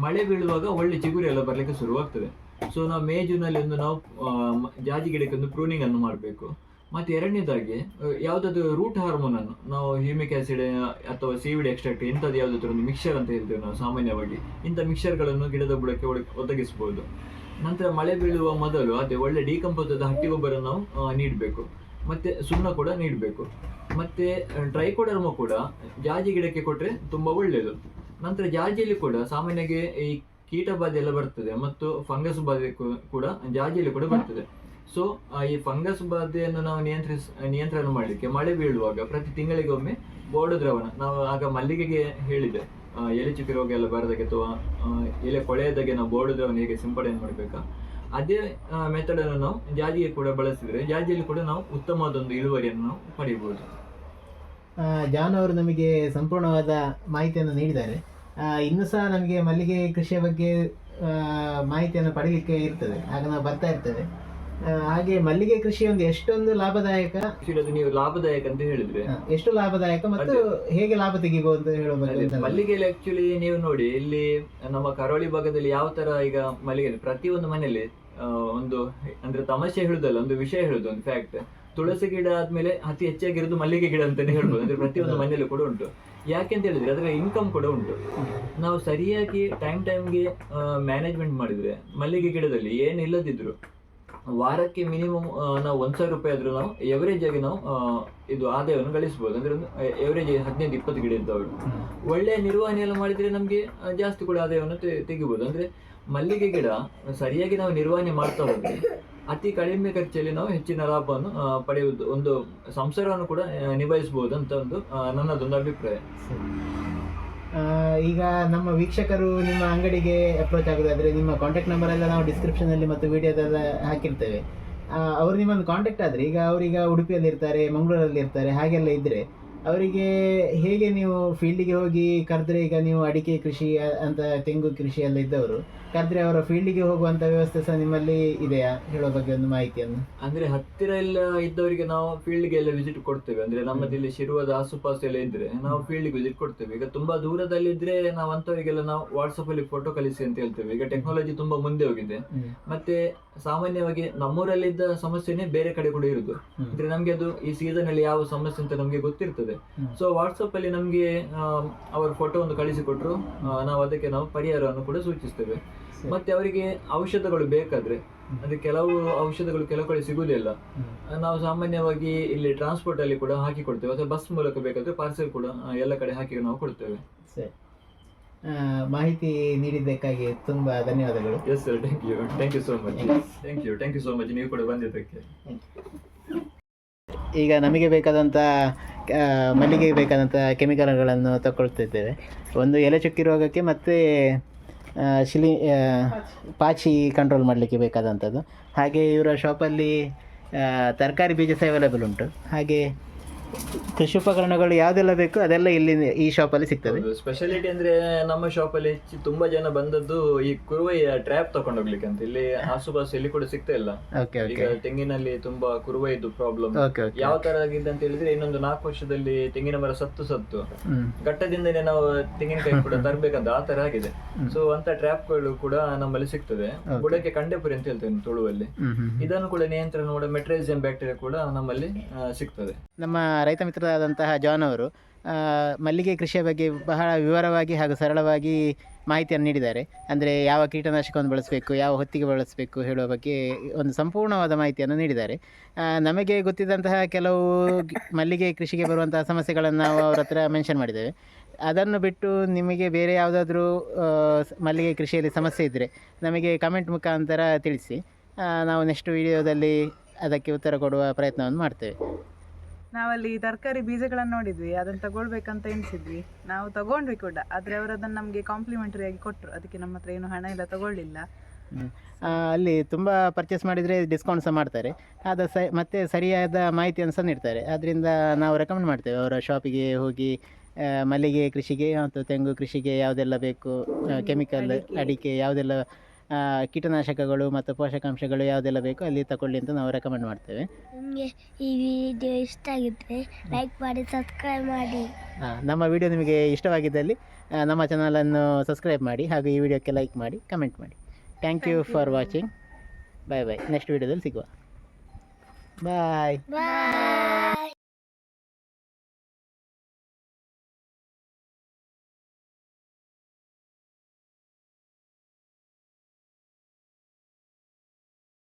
ಮಳೆ ಬೀಳುವಾಗ ಒಳ್ಳೆ ಚಿಗುರಿ ಎಲ್ಲ ಬರ್ಲಿಕ್ಕೆ ಶುರುವಾಗ್ತದೆ. ಸೊ ನಾವು ಮೇ ಜೂನಲ್ಲಿ ನಾವು ಜಾಜಿ ಗಿಡಕ್ಕೆ ಒಂದು ಪ್ರೂನಿಂಗ್ ಅನ್ನು ಮಾಡಬೇಕು. ಮತ್ತೆ ಎರಡನೇದಾಗಿ ಯಾವ್ದಾದ್ರು ರೂಟ್ ಹಾರ್ಮೋನ್ ಅನ್ನು ನಾವು ಹ್ಯೂಮಿಕ್ ಆಸಿಡ್ ಅಥವಾ CBD ಎಕ್ಸ್ಟ್ರಾಕ್ಟ್ ಇಂಥದ್ದು ಯಾವ್ದಾದ್ರು ಒಂದು ಮಿಕ್ಸರ್ ಅಂತ ಹೇಳ್ತೇವೆ ನಾವು ಸಾಮಾನ್ಯವಾಗಿ, ಇಂಥ ಮಿಕ್ಸರ್ಗಳನ್ನು ಗಿಡದ ಬುಡಕ್ಕೆ ಒದಗಿಸಬಹುದು. ನಂತರ ಮಳೆ ಬೀಳುವ ಮೊದಲು ಅದೇ ಒಳ್ಳೆ ಡಿಕಂಪೋಸ್ ಆದ ಹಟ್ಟಿ ಗೊಬ್ಬರ ನಾವು ನೀಡಬೇಕು, ಮತ್ತೆ ಸುಣ್ಣ ಕೂಡ ನೀಡಬೇಕು. ಮತ್ತೆ ಟ್ರೈಕೋಡರ್ಮ ಕೂಡ ಜಾಜಿ ಗಿಡಕ್ಕೆ ಕೊಟ್ರೆ ತುಂಬಾ ಒಳ್ಳೆಯದು. ನಂತರ ಜಾಜಿಯಲ್ಲಿ ಕೂಡ ಸಾಮಾನ್ಯವಾಗಿ ಈ ಕೀಟ ಬಾಧೆ ಎಲ್ಲ ಬರ್ತದೆ ಮತ್ತು ಫಂಗಸ್ ಬಾಧೆ ಕೂಡ ಜಾಜಿಯಲ್ಲಿ ಕೂಡ ಬರ್ತದೆ. ಸೊ ಈ ಫಂಗಸ್ ಬಾಧೆಯನ್ನು ನಾವು ನಿಯಂತ್ರಣ ಮಾಡಲಿಕ್ಕೆ ಮಳೆ ಬೀಳುವಾಗ ಪ್ರತಿ ತಿಂಗಳಿಗೊಮ್ಮೆ ಬೋರ್ಡು ದ್ರಾವಣ ನಾವು ಆಗ ಮಲ್ಲಿಗೆಗೆ ಹೇಳಿದೆ, ಎಲೆ ಚುಕ್ಕಿ ರೋಗ ಎಲ್ಲ ಬರದಾಗೆ ಅಥವಾ ಎಲೆ ಕೊಳೆಯದಾಗೆ ನಾವು ಬೋರ್ಡು ದ್ರಾವಣ ಹೇಗೆ ಸಿಂಪಡಣೆ ಮಾಡಬೇಕಾ ಅದೇ ಮೆಥಡ್ ಅನ್ನು ನಾವು ಜಾಜಿಗೆ ಕೂಡ ಬಳಸಿದ್ರೆ ಜಾಜಿಯಲ್ಲಿ ಕೂಡ ನಾವು ಉತ್ತಮವಾದೊಂದು ಇಳುವರಿಯನ್ನು ನಾವು ಪಡೆಯಬಹುದು. ಜಾನ್ ಅವರು ನಮಗೆ ಸಂಪೂರ್ಣವಾದ ಮಾಹಿತಿಯನ್ನು ನೀಡಿದ್ದಾರೆ. ಇನ್ನೂ ಸಹ ನಮಗೆ ಮಲ್ಲಿಗೆ ಕೃಷಿಯ ಬಗ್ಗೆ ಮಾಹಿತಿಯನ್ನು ಪಡೀಲಿಕ್ಕೆ ಇರ್ತದೆ, ಆಗ ನಾವು ಬರ್ತಾ ಇರ್ತೇವೆ. ಹಾಗೆ ಮಲ್ಲಿಗೆ ಕೃಷಿ ಒಂದು ಎಷ್ಟೊಂದು ಲಾಭದಾಯಕ, ಅದು ನೀವು ಲಾಭದಾಯಕ ಅಂತ ಹೇಳಿದ್ರೆ ಎಷ್ಟು ಲಾಭದಾಯಕ ಮತ್ತು ಹೇಗೆ ಲಾಭ ತೆಗಿಬಹುದು ಅಂತ ಹೇಳೋ ಬಗ್ಗೆ ಉಂಟಲ್ಲ? ಮಲ್ಲಿಗೆಯಲ್ಲಿ ಆಕ್ಚುಲಿ ನೀವು ನೋಡಿ ಇಲ್ಲಿ ನಮ್ಮ ಕರಾವಳಿ ಭಾಗದಲ್ಲಿ ಯಾವ ತರ ಈಗ ಮಲ್ಲಿಗೆ ಪ್ರತಿಯೊಂದು ಮನೆಯಲ್ಲಿ ಒಂದು ಅಂದ್ರೆ ತಮಾಷೆ ಹೇಳುದಲ್ಲ, ಒಂದು ವಿಷಯ ಹೇಳುದು, ಒಂದು ಫ್ಯಾಕ್ಟ್. ತುಳಸಿ ಗಿಡ ಆದ್ಮೇಲೆ ಅತಿ ಹೆಚ್ಚಾಗಿರೋದು ಮಲ್ಲಿಗೆ ಗಿಡ ಅಂತಾನೆ ಹೇಳ್ಬೋದು. ಅಂದ್ರೆ ಪ್ರತಿಯೊಂದು ಮನೆಯಲ್ಲೂ ಕೂಡ ಉಂಟು. ಯಾಕೆ ಅಂತ ಹೇಳಿದ್ರೆ ಅದರ ಇನ್ಕಮ್ ಕೂಡ ಉಂಟು. ನಾವು ಸರಿಯಾಗಿ ಟೈಮ್ಗೆ ಮ್ಯಾನೇಜ್ಮೆಂಟ್ ಮಾಡಿದ್ರೆ ಮಲ್ಲಿಗೆ ಗಿಡದಲ್ಲಿ ಏನಿಲ್ಲದಿದ್ರು ವಾರಕ್ಕೆ ಮಿನಿಮಮ್ ನಾವು 1,000 ರೂಪಾಯಿ ಆದ್ರೂ ನಾವು ಎವರೇಜ್ ಆಗಿ ನಾವು ಇದು ಆದಾಯವನ್ನು ಗಳಿಸಬಹುದು. ಅಂದ್ರೆ ಒಂದು ಎವರೇಜ್ 15-20 ಗಿಡ ಇದ್ದವರು ಒಳ್ಳೆಯ ನಿರ್ವಹಣೆ ಎಲ್ಲ ಮಾಡಿದ್ರೆ ನಮ್ಗೆ ಜಾಸ್ತಿ ಕೂಡ ಆದಾಯವನ್ನು ತೆಗಿಬಹುದು. ಅಂದ್ರೆ ಮಲ್ಲಿಗೆ ಗಿಡ ಸರಿಯಾಗಿ ನಾವು ನಿರ್ವಹಣೆ ಮಾಡ್ತಾ ಹೋದ್ರೆ ಅತಿ ಕಡಿಮೆ ಖರ್ಚಲ್ಲಿ ನಾವು ಹೆಚ್ಚಿನ ಲಾಭವನ್ನು ಪಡೆಯುವುದು, ಒಂದು ಸಂಸಾರವನ್ನು ಕೂಡ ನಿಭಾಯಿಸಬಹುದು ಅಂತ ಒಂದು ನನ್ನದೊಂದು ಅಭಿಪ್ರಾಯ. ಈಗ ನಮ್ಮ ವೀಕ್ಷಕರು ನಿಮ್ಮ ಅಂಗಡಿಗೆ ಅಪ್ರೋಚ್ ಆಗೋದಾದ್ರೆ ನಿಮ್ಮ ಕಾಂಟ್ಯಾಕ್ಟ್ ನಂಬರ್ ಎಲ್ಲ ನಾವು ಡಿಸ್ಕ್ರಿಪ್ಷನಲ್ಲಿ ಮತ್ತು ವಿಡಿಯೋದೆಲ್ಲ ಹಾಕಿರ್ತೇವೆ. ಅವರು ನಿಮ್ಮನ್ನು ಕಾಂಟ್ಯಾಕ್ಟ್ ಆದರೆ, ಈಗ ಅವರೀಗ ಉಡುಪಿಯಲ್ಲಿ ಇರ್ತಾರೆ, ಮಂಗಳೂರಲ್ಲಿ ಇರ್ತಾರೆ, ಹಾಗೆಲ್ಲ ಇದ್ದರೆ ಅವರಿಗೆ ಹೇಗೆ ನೀವು ಫೀಲ್ಡಿಗೆ ಹೋಗಿ ಕರೆದ್ರೆ, ಈಗ ನೀವು ಅಡಿಕೆ ಕೃಷಿ ಅಂತ ತೆಂಗು ಕೃಷಿ ಎಲ್ಲ ಇದ್ದವರು ಕರೆದ್ರೆ ಅವರ ಫೀಲ್ಡಿಗೆ ಹೋಗುವಂಥ ವ್ಯವಸ್ಥೆ ಸಹ ನಿಮ್ಮಲ್ಲಿ ಇದೆಯಾ ಹೇಳೋ ಬಗ್ಗೆ ಒಂದು ಮಾಹಿತಿಯನ್ನು. ಅಂದ್ರೆ ಹತ್ತಿರ ಎಲ್ಲ ಇದ್ದವರಿಗೆ ನಾವು ಫೀಲ್ಡ್ಗೆ ಎಲ್ಲ ವಿಸಿಟ್ ಕೊಡ್ತೇವೆ. ಅಂದ್ರೆ ನಮ್ಮದಿಲ್ಲಿ ಶಿರುವಾದ ಆಸುಪಾಸು ಎಲ್ಲ ಇದ್ರೆ ನಾವು ಫೀಲ್ಡ್ಗೆ ವಿಸಿಟ್ ಕೊಡ್ತೇವೆ. ಈಗ ತುಂಬಾ ದೂರದಲ್ಲಿ ಇದ್ರೆ ನಾವು ಅಂತವರಿಗೆಲ್ಲ ನಾವು ವಾಟ್ಸಪ್ ಅಲ್ಲಿ ಫೋಟೋ ಕಳಿಸಿ ಅಂತ ಹೇಳ್ತೇವೆ. ಈಗ ಟೆಕ್ನಾಲಜಿ ತುಂಬಾ ಮುಂದೆ ಹೋಗಿದೆ. ಮತ್ತೆ ಸಾಮಾನ್ಯವಾಗಿ ನಮ್ಮೂರಲ್ಲಿದ್ದ ಸಮಸ್ಯೆನೇ ಬೇರೆ ಕಡೆ ಕೂಡ ಇರುದು. ಅಂದ್ರೆ ನಮ್ಗೆ ಅದು ಈ ಸೀಸನ್ ಅಲ್ಲಿ ಯಾವ ಸಮಸ್ಯೆ ಅಂತ ನಮ್ಗೆ ಗೊತ್ತಿರ್ತದೆ. ಸೊ ವಾಟ್ಸಪ್ ಅಲ್ಲಿ ನಮ್ಗೆ ಅವರ ಫೋಟೋ ಒಂದು ಕಳಿಸಿಕೊಟ್ರು ನಾವು ಅದಕ್ಕೆ ನಾವು ಪರಿಹಾರವನ್ನು ಕೂಡ ಸೂಚಿಸ್ತೇವೆ. ಮತ್ತೆ ಅವರಿಗೆ ಔಷಧಗಳು ಬೇಕಾದ್ರೆ, ಅಂದ್ರೆ ಕೆಲವು ಔಷಧಗಳು ಕೆಲವು ಕಡೆ ಸಿಗುವುದಿಲ್ಲ, ನಾವು ಸಾಮಾನ್ಯವಾಗಿ ಇಲ್ಲಿ ಟ್ರಾನ್ಸ್ಪೋರ್ಟ್ ಅಲ್ಲಿ ಕೂಡ ಹಾಕಿ ಕೊಡ್ತೇವೆ. ಅಥವಾ ಬಸ್ ಮೂಲಕ ಬೇಕಾದ್ರೆ ಪಾರ್ಸೆಲ್ ಕೂಡ ಎಲ್ಲ ಕಡೆ ಹಾಕಿ ನಾವು ಕೊಡ್ತೇವೆ. ಸರಿ, ಮಾಹಿತಿ ನೀಡಿದ್ದಕ್ಕಾಗಿ ತುಂಬಾ ಧನ್ಯವಾದಗಳು. Yes sir, thank you so much. Thank you so much ನೀವು ಕೂಡ ಬಂದಿದ್ದಕ್ಕೆ. ಈಗ ನಮಗೆ ಬೇಕಾದಂಥ ಮಲ್ಲಿಗೆಗೆ ಬೇಕಾದಂಥ ಕೆಮಿಕಲ್ಗಳನ್ನು ತಗೊಳ್ತಿದ್ದೇವೆ. ಒಂದು ಎಲೆ ಚುಕ್ಕಿ ರೋಗಕ್ಕೆ ಮತ್ತು ಪಾಚಿ ಕಂಟ್ರೋಲ್ ಮಾಡಲಿಕ್ಕೆ ಬೇಕಾದಂಥದ್ದು. ಹಾಗೆ ಇವರ ಶಾಪಲ್ಲಿ ತರಕಾರಿ ಬೀಜ ಸಹ ಅವೈಲೇಬಲ್ ಉಂಟು. ಹಾಗೆ ಕೃಷಿ ಉಪಕರಣಗಳು ಯಾವುದೆಲ್ಲ ಬೇಕು ಅದೆಲ್ಲ ಇಲ್ಲಿ ಈ ಶಾಪಲ್ಲಿ ಸಿಗ್ತದೆ. ಸ್ಪೆಷಾಲಿಟಿ ಅಂದ್ರೆ ನಮ್ಮ ಶಾಪಲ್ಲಿ ತುಂಬಾ ಜನ ಬಂದದ್ದು ಈ ಕುರುವೈಯ ಟ್ರ್ಯಾಪ್ ತಗೊಂಡು ಹೋಗ್ಲಿಕ್ಕೆ ಅಂತ. ಇಲ್ಲಿ ಆಸುಪಾಸು ಎಲ್ಲಿ ಕೂಡ ಸಿಗ್ತಾ ಇಲ್ಲ. ಈಗ ತೆಂಗಿನಲ್ಲಿ ತುಂಬಾ ಕುರುವೈದು ಪ್ರಾಬ್ಲಮ್ ಯಾವ ತರ ಆಗಿದೆ ಅಂತ ಹೇಳಿದ್ರೆ, ಇನ್ನೊಂದು 4 ವರ್ಷದಲ್ಲಿ ತೆಂಗಿನ ಮರ ಸತ್ತು ಘಟ್ಟದಿಂದನೇ ನಾವು ತೆಂಗಿನಕಾಯಿ ಕೂಡ ತರ್ಬೇಕಂತ ಆ ತರ ಆಗಿದೆ. ಸೊ ಅಂತ ಟ್ರ್ಯಾಪ್ ಗಳು ಕೂಡ ನಮ್ಮಲ್ಲಿ ಸಿಗ್ತದೆ. ಬುಡಕ್ಕೆ ಕಂಡೆಪುರಿ ಅಂತ ಹೇಳ್ತೇವೆ ತುಳುವಲ್ಲಿ. ಇದನ್ನು ಕೂಡ ನಿಯಂತ್ರಣ ಮಾಡೋ ಮೆಟ್ರೈಸಿಯಂ ಬ್ಯಾಕ್ಟೀರಿಯಾ ಕೂಡ ನಮ್ಮಲ್ಲಿ ಸಿಗ್ತದೆ. ನಮ್ಮ ರೈತ ಮಿತ್ರರಾದಂತಹ ಜಾನ್ ಅವರು ಮಲ್ಲಿಗೆ ಕೃಷಿಯ ಬಗ್ಗೆ ಬಹಳ ವಿವರವಾಗಿ ಹಾಗೂ ಸರಳವಾಗಿ ಮಾಹಿತಿಯನ್ನು ನೀಡಿದ್ದಾರೆ. ಅಂದರೆ ಯಾವ ಕೀಟನಾಶಕವನ್ನು ಬಳಸಬೇಕು, ಯಾವ ಹೊತ್ತಿಗೆ ಬಳಸಬೇಕು ಹೇಳುವ ಬಗ್ಗೆ ಒಂದು ಸಂಪೂರ್ಣವಾದ ಮಾಹಿತಿಯನ್ನು ನೀಡಿದ್ದಾರೆ. ನಮಗೆ ಗೊತ್ತಿದ್ದಂತಹ ಕೆಲವು ಮಲ್ಲಿಗೆ ಕೃಷಿಗೆ ಬರುವಂತಹ ಸಮಸ್ಯೆಗಳನ್ನು ನಾವು ಅವರ ಹತ್ರ ಮೆನ್ಷನ್ ಮಾಡಿದ್ದೇವೆ. ಅದನ್ನು ಬಿಟ್ಟು ನಿಮಗೆ ಬೇರೆ ಯಾವುದಾದ್ರೂ ಮಲ್ಲಿಗೆ ಕೃಷಿಯಲ್ಲಿ ಸಮಸ್ಯೆ ಇದ್ದರೆ ನಮಗೆ ಕಮೆಂಟ್ ಮುಖಾಂತರ ತಿಳಿಸಿ. ನಾವು ನೆಕ್ಸ್ಟ್ ವಿಡಿಯೋದಲ್ಲಿ ಅದಕ್ಕೆ ಉತ್ತರ ಕೊಡುವ ಪ್ರಯತ್ನವನ್ನು ಮಾಡ್ತೇವೆ. ನಾವಲ್ಲಿ ತರಕಾರಿ ಬೀಜಗಳನ್ನು ನೋಡಿದ್ವಿ, ಅದನ್ನು ತಗೊಳ್ಬೇಕಂತ ಎಣಿಸಿದ್ವಿ. ನಾವು ತಗೊಂಡ್ವಿ ಕೂಡ, ಆದರೆ ಅವರು ಅದನ್ನು ನಮಗೆ ಕಾಂಪ್ಲಿಮೆಂಟರಿ ಆಗಿ ಕೊಟ್ಟರು. ಅದಕ್ಕೆ ನಮ್ಮ ಹತ್ರ ಏನು ಹಣ ಎಲ್ಲ ತಗೊಳ್ಳಿಲ್ಲ. ಅಲ್ಲಿ ತುಂಬ ಪರ್ಚೇಸ್ ಮಾಡಿದರೆ ಡಿಸ್ಕೌಂಟ್ ಸಹ ಮಾಡ್ತಾರೆ. ಮತ್ತು ಸರಿಯಾದ ಮಾಹಿತಿಯನ್ನು ಸಹ ನೀಡ್ತಾರೆ. ಆದ್ದರಿಂದ ನಾವು ರೆಕಮೆಂಡ್ ಮಾಡ್ತೇವೆ ಅವರ ಶಾಪಿಗೆ ಹೋಗಿ ಮಲ್ಲಿಗೆ ಕೃಷಿಗೆ ಮತ್ತು ತೆಂಗು ಕೃಷಿಗೆ ಯಾವುದೆಲ್ಲ ಬೇಕು, ಕೆಮಿಕಲ್, ಅಡಿಕೆ ಯಾವುದೆಲ್ಲ ಕೀಟನಾಶಕಗಳು ಮತ್ತು ಪೋಷಕಾಂಶಗಳು ಯಾವುದೆಲ್ಲ ಬೇಕು ಅಲ್ಲಿ ತಗೊಳ್ಳಿ ಅಂತ ನಾವು ರೆಕಮೆಂಡ್ ಮಾಡ್ತೇವೆ. ನಿಮಗೆ ಈ ವಿಡಿಯೋ ಇಷ್ಟ ಆಗಿದ್ದರೆ ಲೈಕ್ ಮಾಡಿ, ಸಬ್ಸ್ಕ್ರೈಬ್ ಮಾಡಿ. ನಮ್ಮ ವಿಡಿಯೋ ನಿಮಗೆ ಇಷ್ಟವಾಗಿದ್ದಲ್ಲಿ ನಮ್ಮ ಚಾನಲನ್ನು ಸಬ್ಸ್ಕ್ರೈಬ್ ಮಾಡಿ ಹಾಗೂ ಈ ವಿಡಿಯೋಕ್ಕೆ ಲೈಕ್ ಮಾಡಿ, ಕಮೆಂಟ್ ಮಾಡಿ. Thank you for watching. Bye. Next ವಿಡಿಯೋದಲ್ಲಿ ಸಿಗುವ. ಬಾಯ್.